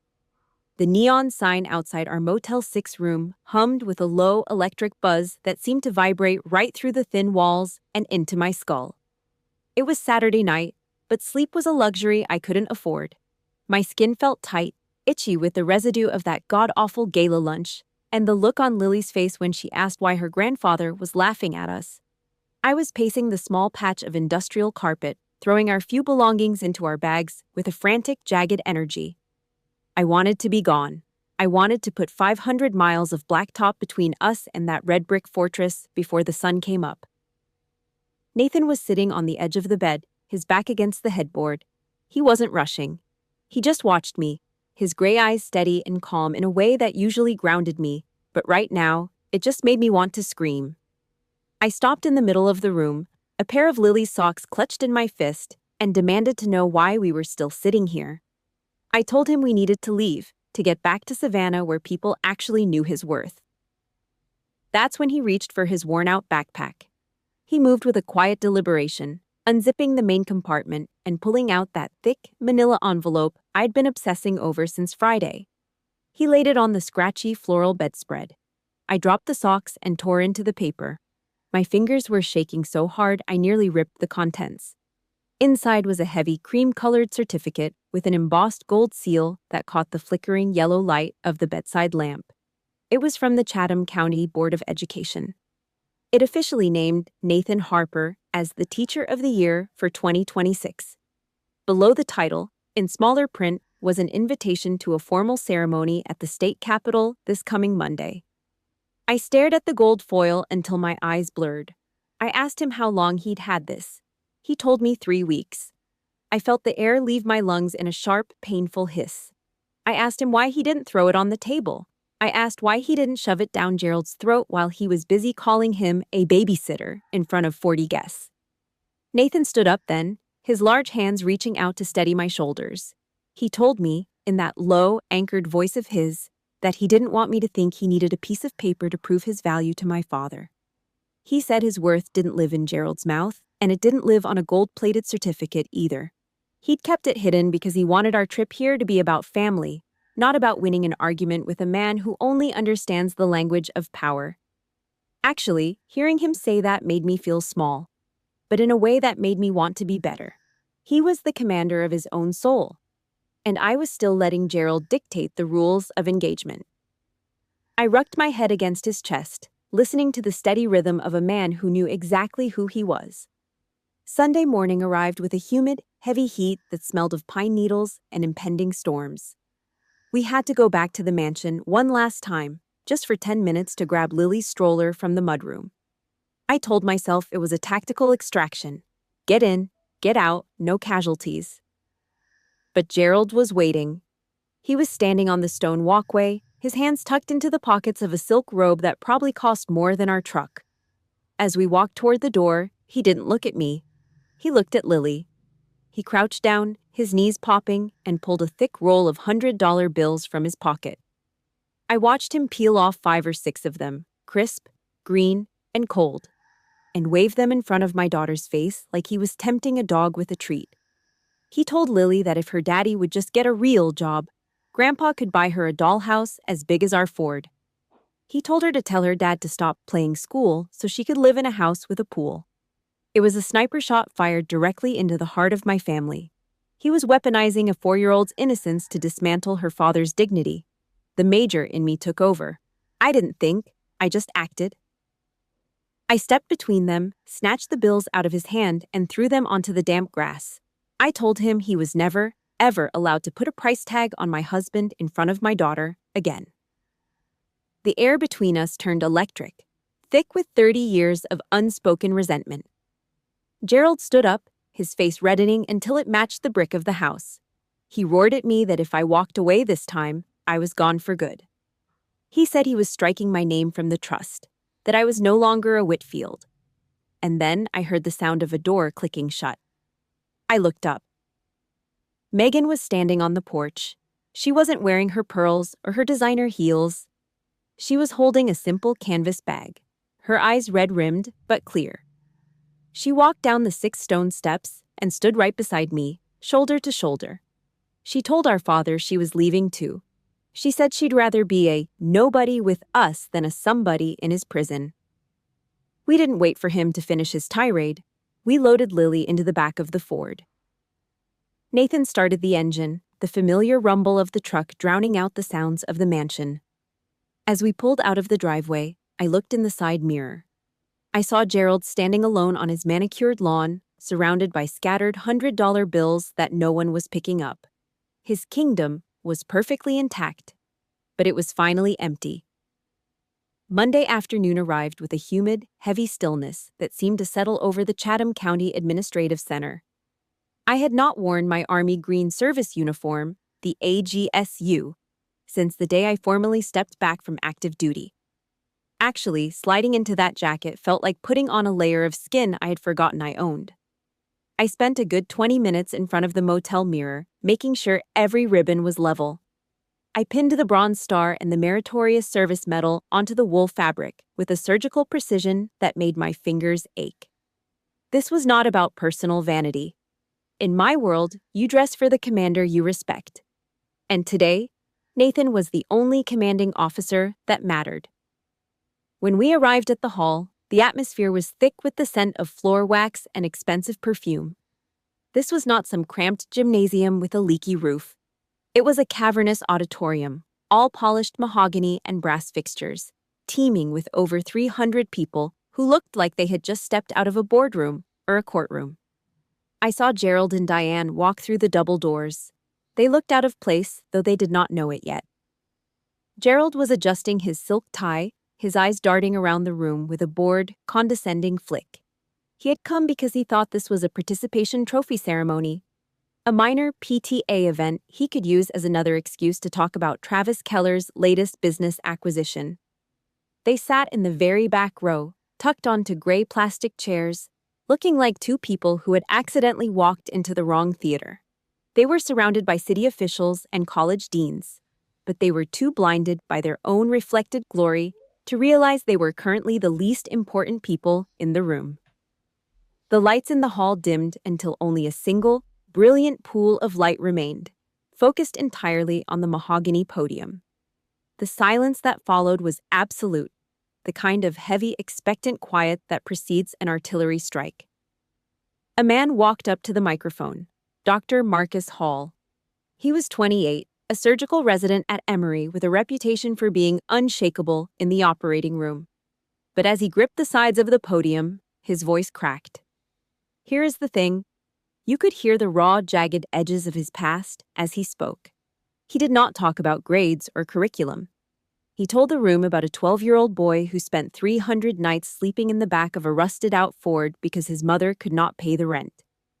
The neon sign outside our Motel 6 room hummed with a low electric buzz that seemed to vibrate right through the thin walls and into my skull. It was Saturday night, but sleep was a luxury I couldn't afford. My skin felt tight, itchy with the residue of that god-awful gala lunch, and the look on Lily's face when she asked why her grandfather was laughing at us. I was pacing the small patch of industrial carpet, throwing our few belongings into our bags with a frantic, jagged energy. I wanted to be gone. I wanted to put 500 miles of blacktop between us and that red brick fortress before the sun came up. Nathan was sitting on the edge of the bed, his back against the headboard. He wasn't rushing. He just watched me, his gray eyes steady and calm in a way that usually grounded me, but right now, it just made me want to scream. I stopped in the middle of the room, a pair of Lily's socks clutched in my fist, and demanded to know why we were still sitting here. I told him we needed to leave, to get back to Savannah where people actually knew his worth. That's when he reached for his worn-out backpack. He moved with a quiet deliberation, unzipping the main compartment and pulling out that thick, manila envelope I'd been obsessing over since Friday. He laid it on the scratchy floral bedspread. I dropped the socks and tore into the paper. My fingers were shaking so hard I nearly ripped the contents. Inside was a heavy cream-colored certificate with an embossed gold seal that caught the flickering yellow light of the bedside lamp. It was from the Chatham County Board of Education. It officially named Nathan Harper as the Teacher of the Year for 2026. Below the title, in smaller print, was an invitation to a formal ceremony at the state capitol this coming Monday. I stared at the gold foil until my eyes blurred. I asked him how long he'd had this. He told me 3 weeks. I felt the air leave my lungs in a sharp, painful hiss. I asked him why he didn't throw it on the table. I asked why he didn't shove it down Gerald's throat while he was busy calling him a babysitter in front of 40 guests. Nathan stood up then, his large hands reaching out to steady my shoulders. He told me, in that low, anchored voice of his, that he didn't want me to think he needed a piece of paper to prove his value to my father. He said his worth didn't live in Gerald's mouth, and it didn't live on a gold-plated certificate either. He'd kept it hidden because he wanted our trip here to be about family, not about winning an argument with a man who only understands the language of power. Actually, hearing him say that made me feel small, but in a way that made me want to be better. He was the commander of his own soul, and I was still letting Gerald dictate the rules of engagement. I rucked my head against his chest, listening to the steady rhythm of a man who knew exactly who he was. Sunday morning arrived with a humid, heavy heat that smelled of pine needles and impending storms. We had to go back to the mansion one last time, just for 10 minutes to grab Lily's stroller from the mudroom. I told myself it was a tactical extraction. Get in, get out, no casualties. But Gerald was waiting. He was standing on the stone walkway, his hands tucked into the pockets of a silk robe that probably cost more than our truck. As we walked toward the door, he didn't look at me. He looked at Lily. He crouched down, his knees popping, and pulled a thick roll of $100 bills from his pocket. I watched him peel off 5 or 6 of them, crisp, green, and cold, and wave them in front of my daughter's face like he was tempting a dog with a treat. He told Lily that if her daddy would just get a real job, Grandpa could buy her a dollhouse as big as our Ford. He told her to tell her dad to stop playing school so she could live in a house with a pool. It was a sniper shot fired directly into the heart of my family. He was weaponizing a 4-year-old's innocence to dismantle her father's dignity. The major in me took over. I didn't think, I just acted. I stepped between them, snatched the bills out of his hand, and threw them onto the damp grass. I told him he was never, ever allowed to put a price tag on my husband in front of my daughter again. The air between us turned electric, thick with 30 years of unspoken resentment. Gerald stood up, his face reddening until it matched the brick of the house. He roared at me that if I walked away this time, I was gone for good. He said he was striking my name from the trust, that I was no longer a Whitfield. And then I heard the sound of a door clicking shut. I looked up. Megan was standing on the porch. She wasn't wearing her pearls or her designer heels. She was holding a simple canvas bag, her eyes red-rimmed but clear. She walked down the 6 stone steps and stood right beside me, shoulder to shoulder. She told our father she was leaving too. She said she'd rather be a nobody with us than a somebody in his prison. We didn't wait for him to finish his tirade. We loaded Lily into the back of the Ford. Nathan started the engine, the familiar rumble of the truck drowning out the sounds of the mansion. As we pulled out of the driveway, I looked in the side mirror. I saw Gerald standing alone on his manicured lawn, surrounded by scattered $100 bills that no one was picking up. His kingdom was perfectly intact, but it was finally empty. Monday afternoon arrived with a humid, heavy stillness that seemed to settle over the Chatham County Administrative Center. I had not worn my Army Green Service uniform, the AGSU, since the day I formally stepped back from active duty. Actually, sliding into that jacket felt like putting on a layer of skin I had forgotten I owned. I spent a good 20 minutes in front of the motel mirror, making sure every ribbon was level. I pinned the Bronze Star and the Meritorious Service Medal onto the wool fabric with a surgical precision that made my fingers ache. This was not about personal vanity. In my world, you dress for the commander you respect. And today, Nathan was the only commanding officer that mattered. When we arrived at the hall, the atmosphere was thick with the scent of floor wax and expensive perfume. This was not some cramped gymnasium with a leaky roof. It was a cavernous auditorium, all polished mahogany and brass fixtures, teeming with over 300 people who looked like they had just stepped out of a boardroom or a courtroom. I saw Gerald and Diane walk through the double doors. They looked out of place, though they did not know it yet. Gerald was adjusting his silk tie, his eyes darting around the room with a bored, condescending flick. He had come because he thought this was a participation trophy ceremony, a minor PTA event he could use as another excuse to talk about Travis Keller's latest business acquisition. They sat in the very back row, tucked onto gray plastic chairs, looking like 2 people who had accidentally walked into the wrong theater. They were surrounded by city officials and college deans, but they were too blinded by their own reflected glory to realize they were currently the least important people in the room. The lights in the hall dimmed until only a single, brilliant pool of light remained, focused entirely on the mahogany podium. The silence that followed was absolute, the kind of heavy, expectant quiet that precedes an artillery strike. A man walked up to the microphone, Dr. Marcus Hall. He was 28, a surgical resident at Emory with a reputation for being unshakable in the operating room. But as he gripped the sides of the podium, his voice cracked. Here is the thing. You could hear the raw, jagged edges of his past as he spoke. He did not talk about grades or curriculum. He told the room about a 12-year-old boy who spent 300 nights sleeping in the back of a rusted-out Ford because his mother could not pay the rent.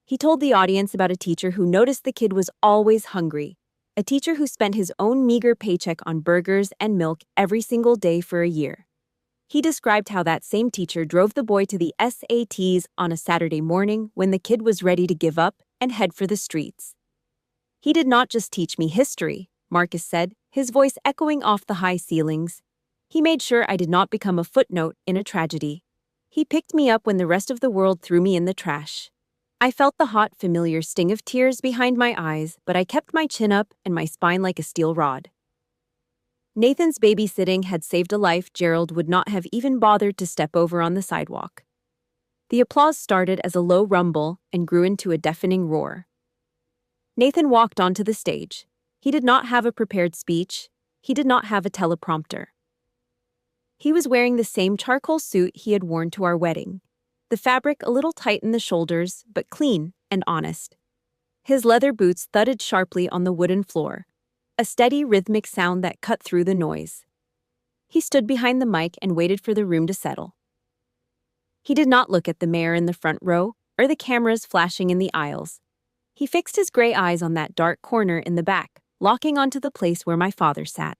He told the audience about a teacher who noticed the kid was always hungry, a teacher who spent his own meager paycheck on burgers and milk every single day for a year. He described how that same teacher drove the boy to the SATs on a Saturday morning when the kid was ready to give up and head for the streets. He did not just teach me history, Marcus said, his voice echoing off the high ceilings. He made sure I did not become a footnote in a tragedy. He picked me up when the rest of the world threw me in the trash. I felt the hot, familiar sting of tears behind my eyes, but I kept my chin up and my spine like a steel rod. Nathan's babysitting had saved a life Gerald would not have even bothered to step over on the sidewalk. The applause started as a low rumble and grew into a deafening roar. Nathan walked onto the stage. He did not have a prepared speech. He did not have a teleprompter. He was wearing the same charcoal suit he had worn to our wedding, the fabric a little tight in the shoulders, but clean and honest. His leather boots thudded sharply on the wooden floor, a steady rhythmic sound that cut through the noise. He stood behind the mic and waited for the room to settle. He did not look at the mayor in the front row or the cameras flashing in the aisles. He fixed his gray eyes on that dark corner in the back, locking onto the place where my father sat.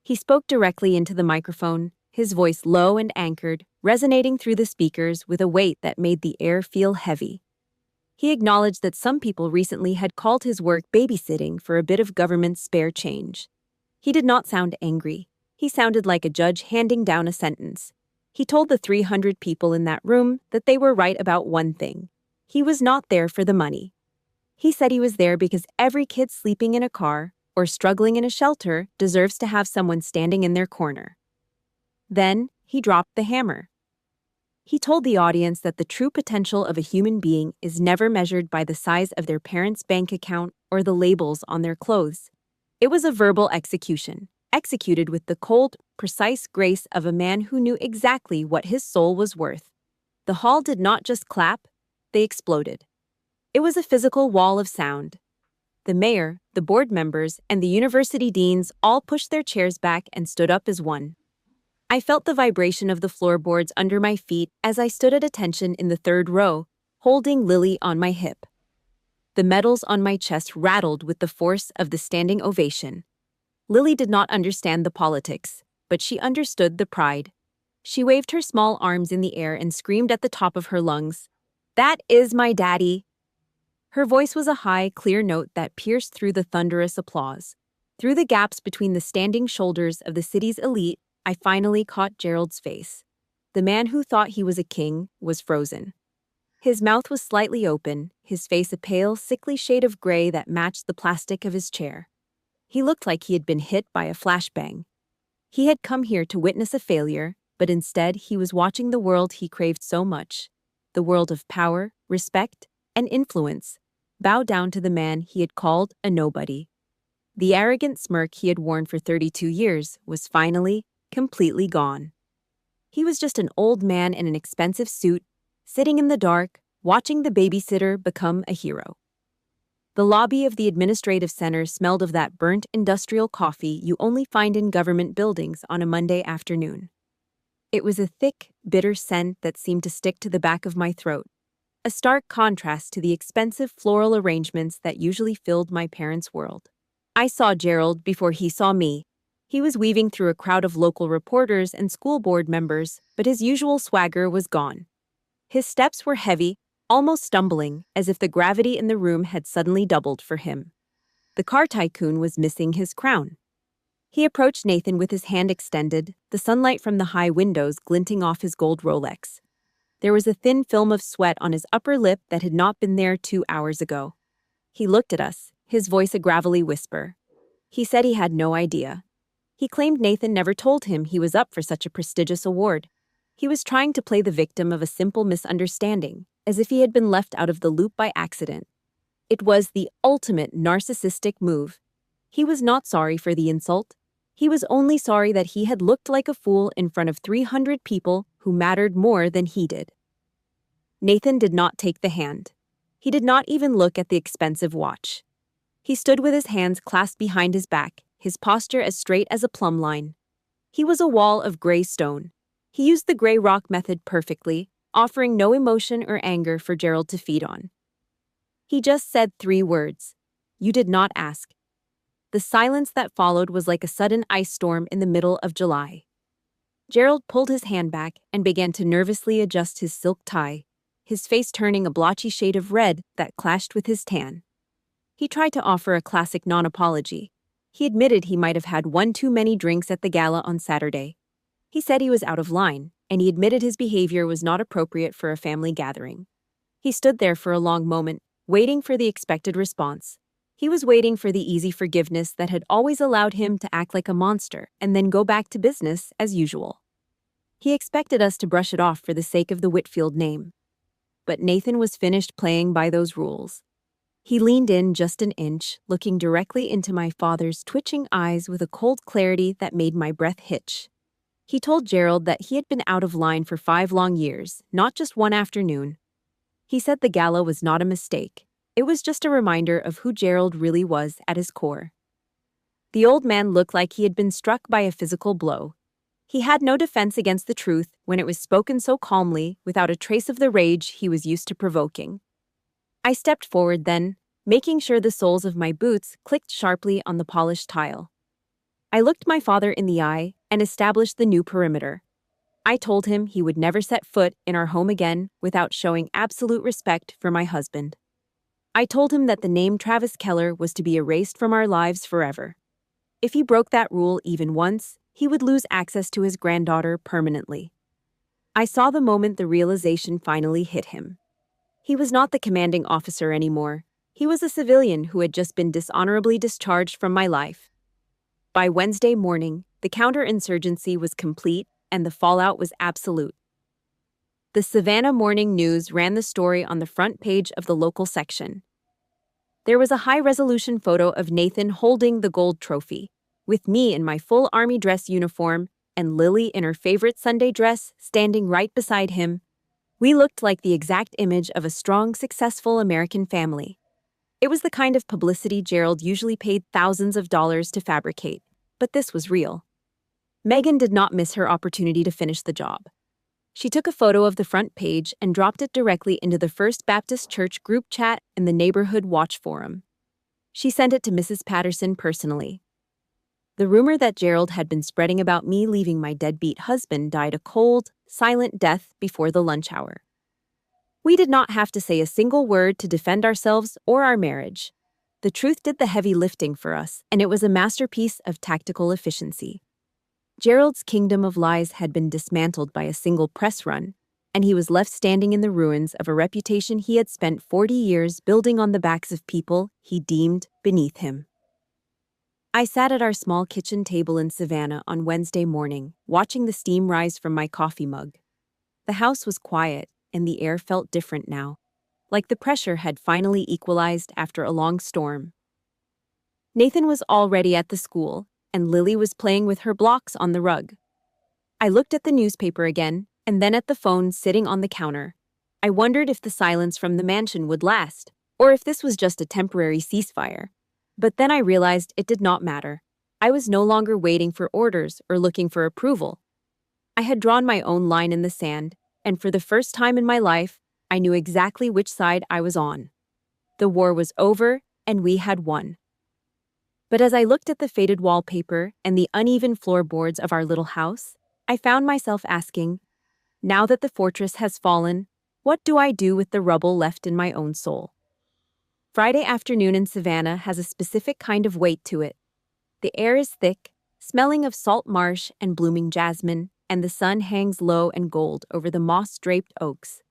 He spoke directly into the microphone, his voice low and anchored, resonating through the speakers with a weight that made the air feel heavy. He acknowledged that some people recently had called his work babysitting for a bit of government spare change. He did not sound angry. He sounded like a judge handing down a sentence. He told the 300 people in that room that they were right about one thing. He was not there for the money. He said he was there because every kid sleeping in a car or struggling in a shelter deserves to have someone standing in their corner. Then, he dropped the hammer. He told the audience that the true potential of a human being is never measured by the size of their parents' bank account or the labels on their clothes. It was a verbal execution, executed with the cold, precise grace of a man who knew exactly what his soul was worth. The hall did not just clap, they exploded. It was a physical wall of sound. The mayor, the board members, and the university deans all pushed their chairs back and stood up as one. I felt the vibration of the floorboards under my feet as I stood at attention in the third row, holding Lily on my hip. The metals on my chest rattled with the force of the standing ovation. Lily did not understand the politics, but she understood the pride. She waved her small arms in the air and screamed at the top of her lungs, "That is my daddy!" Her voice was a high, clear note that pierced through the thunderous applause. Through the gaps between the standing shoulders of the city's elite, I finally caught Gerald's face. The man who thought he was a king was frozen. His mouth was slightly open, his face a pale, sickly shade of gray that matched the plastic of his chair. He looked like he had been hit by a flashbang. He had come here to witness a failure, but instead he was watching the world he craved so much, the world of power, respect, and influence, bow down to the man he had called a nobody. The arrogant smirk he had worn for 32 years was finally, completely gone. He was just an old man in an expensive suit, sitting in the dark, watching the babysitter become a hero. The lobby of the administrative center smelled of that burnt industrial coffee you only find in government buildings on a Monday afternoon. It was a thick, bitter scent that seemed to stick to the back of my throat, a stark contrast to the expensive floral arrangements that usually filled my parents' world. I saw Gerald before he saw me. He was weaving through a crowd of local reporters and school board members, but his usual swagger was gone. His steps were heavy, almost stumbling, as if the gravity in the room had suddenly doubled for him. The car tycoon was missing his crown. He approached Nathan with his hand extended, the sunlight from the high windows glinting off his gold Rolex. There was a thin film of sweat on his upper lip that had not been there 2 hours ago. He looked at us, his voice a gravelly whisper. He said he had no idea. He claimed Nathan never told him he was up for such a prestigious award. He was trying to play the victim of a simple misunderstanding, as if he had been left out of the loop by accident. It was the ultimate narcissistic move. He was not sorry for the insult. He was only sorry that he had looked like a fool in front of 300 people who mattered more than he did. Nathan did not take the hand. He did not even look at the expensive watch. He stood with his hands clasped behind his back, his posture as straight as a plumb line. He was a wall of gray stone. He used the gray rock method perfectly, offering no emotion or anger for Gerald to feed on. He just said 3 words. "You did not ask." The silence that followed was like a sudden ice storm in the middle of July. Gerald pulled his hand back and began to nervously adjust his silk tie, his face turning a blotchy shade of red that clashed with his tan. He tried to offer a classic non-apology. He admitted he might have had 1 too many drinks at the gala on Saturday. He said he was out of line, and he admitted his behavior was not appropriate for a family gathering. He stood there for a long moment, waiting for the expected response. He was waiting for the easy forgiveness that had always allowed him to act like a monster and then go back to business as usual. He expected us to brush it off for the sake of the Whitfield name. but Nathan was finished playing by those rules. He leaned in just an inch, looking directly into my father's twitching eyes with a cold clarity that made my breath hitch. He told Gerald that he had been out of line for 5 long years, not just one afternoon. He said the gala was not a mistake. It was just a reminder of who Gerald really was at his core. The old man looked like he had been struck by a physical blow. He had no defense against the truth when it was spoken so calmly, without a trace of the rage he was used to provoking. I stepped forward then, making sure the soles of my boots clicked sharply on the polished tile. I looked my father in the eye and established the new perimeter. I told him he would never set foot in our home again without showing absolute respect for my husband. I told him that the name Travis Keller was to be erased from our lives forever. If he broke that rule even once, he would lose access to his granddaughter permanently. I saw the moment the realization finally hit him. He was not the commanding officer anymore. He was a civilian who had just been dishonorably discharged from my life. By Wednesday morning, the counterinsurgency was complete and the fallout was absolute. The Savannah Morning News ran the story on the front page of the local section. There was a high-resolution photo of Nathan holding the gold trophy, with me in my full army dress uniform and Lily in her favorite Sunday dress standing right beside him. We looked like the exact image of a strong, successful American family. It was the kind of publicity Gerald usually paid thousands of dollars to fabricate, but this was real. Megan did not miss her opportunity to finish the job. She took a photo of the front page and dropped it directly into the First Baptist Church group chat in the Neighborhood Watch Forum. She sent it to Mrs. Patterson personally. The rumor that Gerald had been spreading about me leaving my deadbeat husband died a cold, silent death before the lunch hour. We did not have to say a single word to defend ourselves or our marriage. The truth did the heavy lifting for us, and it was a masterpiece of tactical efficiency. Gerald's kingdom of lies had been dismantled by a single press run, and he was left standing in the ruins of a reputation he had spent 40 years building on the backs of people he deemed beneath him. I sat at our small kitchen table in Savannah on Wednesday morning, watching the steam rise from my coffee mug. The house was quiet, and the air felt different now, like the pressure had finally equalized after a long storm. Nathan was already at the school, and Lily was playing with her blocks on the rug. I looked at the newspaper again, and then at the phone sitting on the counter. I wondered if the silence from the mansion would last, or if this was just a temporary ceasefire. But then I realized it did not matter. I was no longer waiting for orders or looking for approval. I had drawn my own line in the sand, and for the first time in my life, I knew exactly which side I was on. The war was over, and we had won. But as I looked at the faded wallpaper and the uneven floorboards of our little house, I found myself asking, now that the fortress has fallen, what do I do with the rubble left in my own soul? Friday afternoon in Savannah has a specific kind of weight to it. The air is thick, smelling of salt marsh and blooming jasmine, and the sun hangs low and gold over the moss-draped oaks.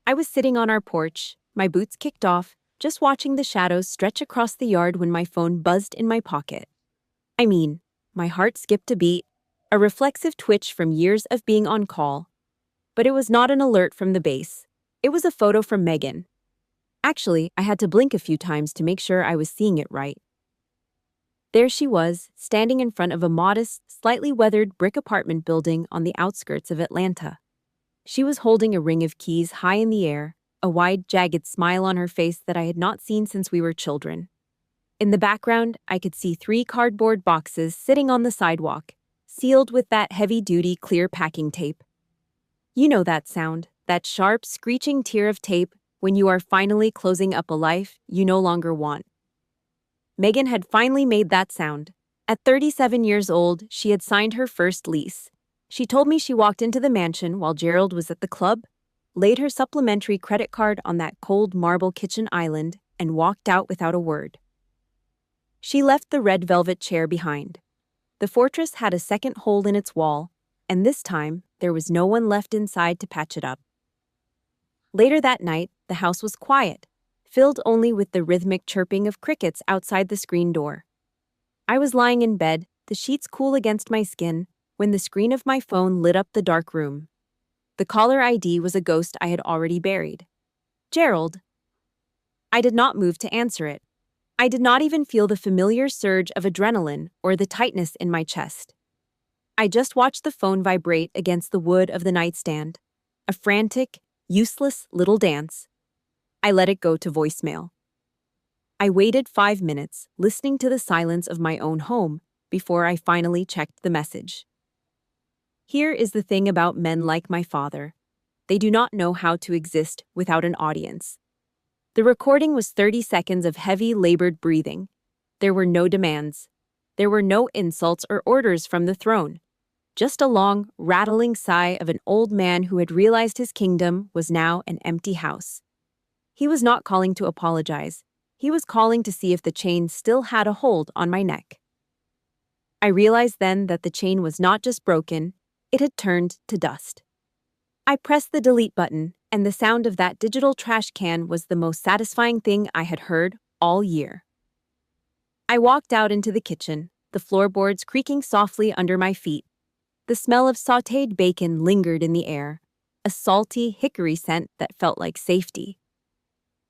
I was sitting on our porch, my boots kicked off, just watching the shadows stretch across the yard when my phone buzzed in my pocket. My heart skipped a beat, a reflexive twitch from years of being on call. But it was not an alert from the base. It was a photo from Megan. Actually, I had to blink a few times to make sure I was seeing it right. There she was, standing in front of a modest, slightly weathered brick apartment building on the outskirts of Atlanta. She was holding a ring of keys high in the air, a wide, jagged smile on her face that I had not seen since we were children. In the background, I could see 3 cardboard boxes sitting on the sidewalk, sealed with that heavy-duty clear packing tape. You know that sound, that sharp, screeching tear of tape when you are finally closing up a life you no longer want. Megan had finally made that sound. At 37 years old, she had signed her first lease. She told me she walked into the mansion while Gerald was at the club, laid her supplementary credit card on that cold marble kitchen island, and walked out without a word. She left the red velvet chair behind. The fortress had a second hole in its wall, and this time, there was no one left inside to patch it up. Later that night, the house was quiet, filled only with the rhythmic chirping of crickets outside the screen door. I was lying in bed, the sheets cool against my skin, when the screen of my phone lit up the dark room. The caller ID was a ghost I had already buried. Gerald. I did not move to answer it. I did not even feel the familiar surge of adrenaline or the tightness in my chest. I just watched the phone vibrate against the wood of the nightstand, a frantic, useless little dance. I let it go to voicemail. I waited 5 minutes, listening to the silence of my own home, before I finally checked the message. Here is the thing about men like my father. They do not know how to exist without an audience. The recording was 30 seconds of heavy, labored breathing. There were no demands. There were no insults or orders from the throne. Just a long, rattling sigh of an old man who had realized his kingdom was now an empty house. He was not calling to apologize. He was calling to see if the chain still had a hold on my neck. I realized then that the chain was not just broken, it had turned to dust. I pressed the delete button, and the sound of that digital trash can was the most satisfying thing I had heard all year. I walked out into the kitchen, the floorboards creaking softly under my feet. The smell of sautéed bacon lingered in the air, a salty hickory scent that felt like safety.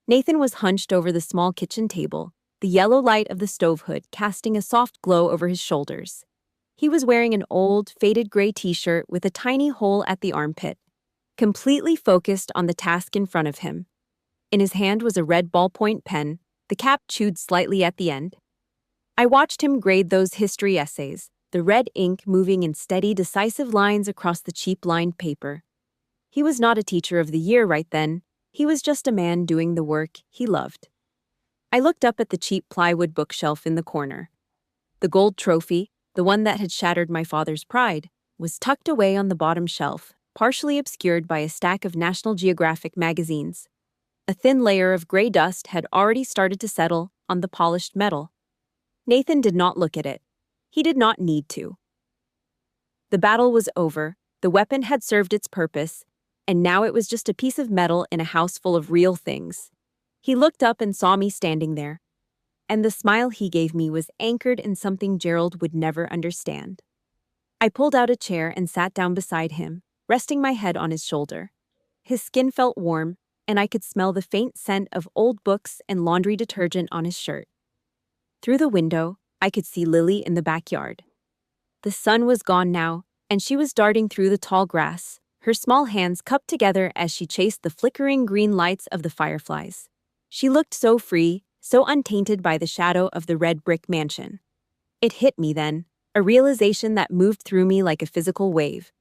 Nathan was hunched over the small kitchen table, the yellow light of the stove hood casting a soft glow over his shoulders. He was wearing an old, faded gray t-shirt with a tiny hole at the armpit, completely focused on the task in front of him. In his hand was a red ballpoint pen, the cap chewed slightly at the end. I watched him grade those history essays, the red ink moving in steady, decisive lines across the cheap-lined paper. He was not a teacher of the year right then. He was just a man doing the work he loved. I looked up at the cheap plywood bookshelf in the corner. The gold trophy, the one that had shattered my father's pride, was tucked away on the bottom shelf, partially obscured by a stack of National Geographic magazines. A thin layer of gray dust had already started to settle on the polished metal. Nathan did not look at it. He did not need to. The battle was over, the weapon had served its purpose, and now it was just a piece of metal in a house full of real things. He looked up and saw me standing there, and the smile he gave me was anchored in something Gerald would never understand. I pulled out a chair and sat down beside him, resting my head on his shoulder. His skin felt warm, and I could smell the faint scent of old books and laundry detergent on his shirt. Through the window, I could see Lily in the backyard. The sun was gone now, and she was darting through the tall grass, her small hands cupped together as she chased the flickering green lights of the fireflies. She looked so free, so untainted by the shadow of the red brick mansion. It hit me then, a realization that moved through me like a physical wave.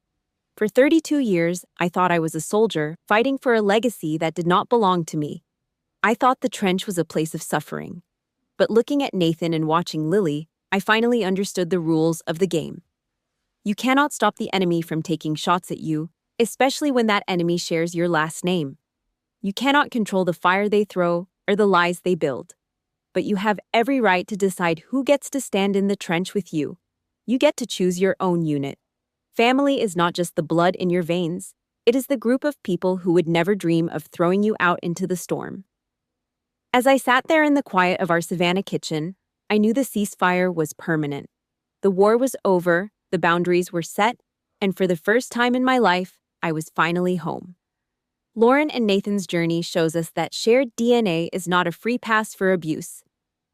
For 32 years, I thought I was a soldier, fighting for a legacy that did not belong to me. I thought the trench was a place of suffering. But looking at Nathan and watching Lily, I finally understood the rules of the game. You cannot stop the enemy from taking shots at you, especially when that enemy shares your last name. You cannot control the fire they throw or the lies they build. But you have every right to decide who gets to stand in the trench with you. You get to choose your own unit. Family is not just the blood in your veins. It is the group of people who would never dream of throwing you out into the storm. As I sat there in the quiet of our Savannah kitchen, I knew the ceasefire was permanent. The war was over, the boundaries were set, and for the first time in my life, I was finally home. Lauren and Nathan's journey shows us that shared DNA is not a free pass for abuse.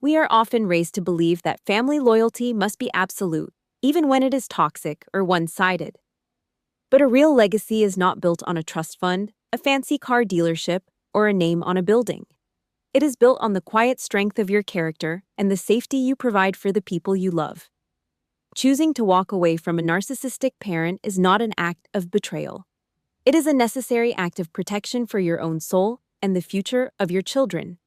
We are often raised to believe that family loyalty must be absolute, even when it is toxic or one-sided. But a real legacy is not built on a trust fund, a fancy car dealership, or a name on a building. It is built on the quiet strength of your character and the safety you provide for the people you love. Choosing to walk away from a narcissistic parent is not an act of betrayal. It is a necessary act of protection for your own soul and the future of your children.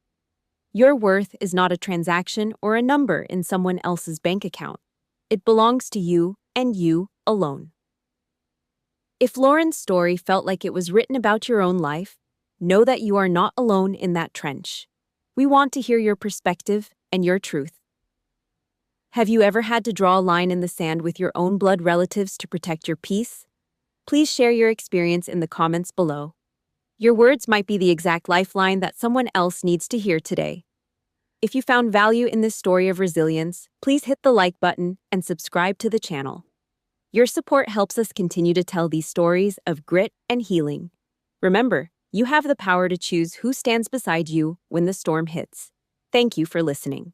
Your worth is not a transaction or a number in someone else's bank account. It belongs to you and you alone. If Lauren's story felt like it was written about your own life, know that you are not alone in that trench. We want to hear your perspective and your truth. Have you ever had to draw a line in the sand with your own blood relatives to protect your peace? Please share your experience in the comments below. Your words might be the exact lifeline that someone else needs to hear today. If you found value in this story of resilience, please hit the like button and subscribe to the channel. Your support helps us continue to tell these stories of grit and healing. Remember, You have the power to choose who stands beside you when the storm hits. Thank you for listening.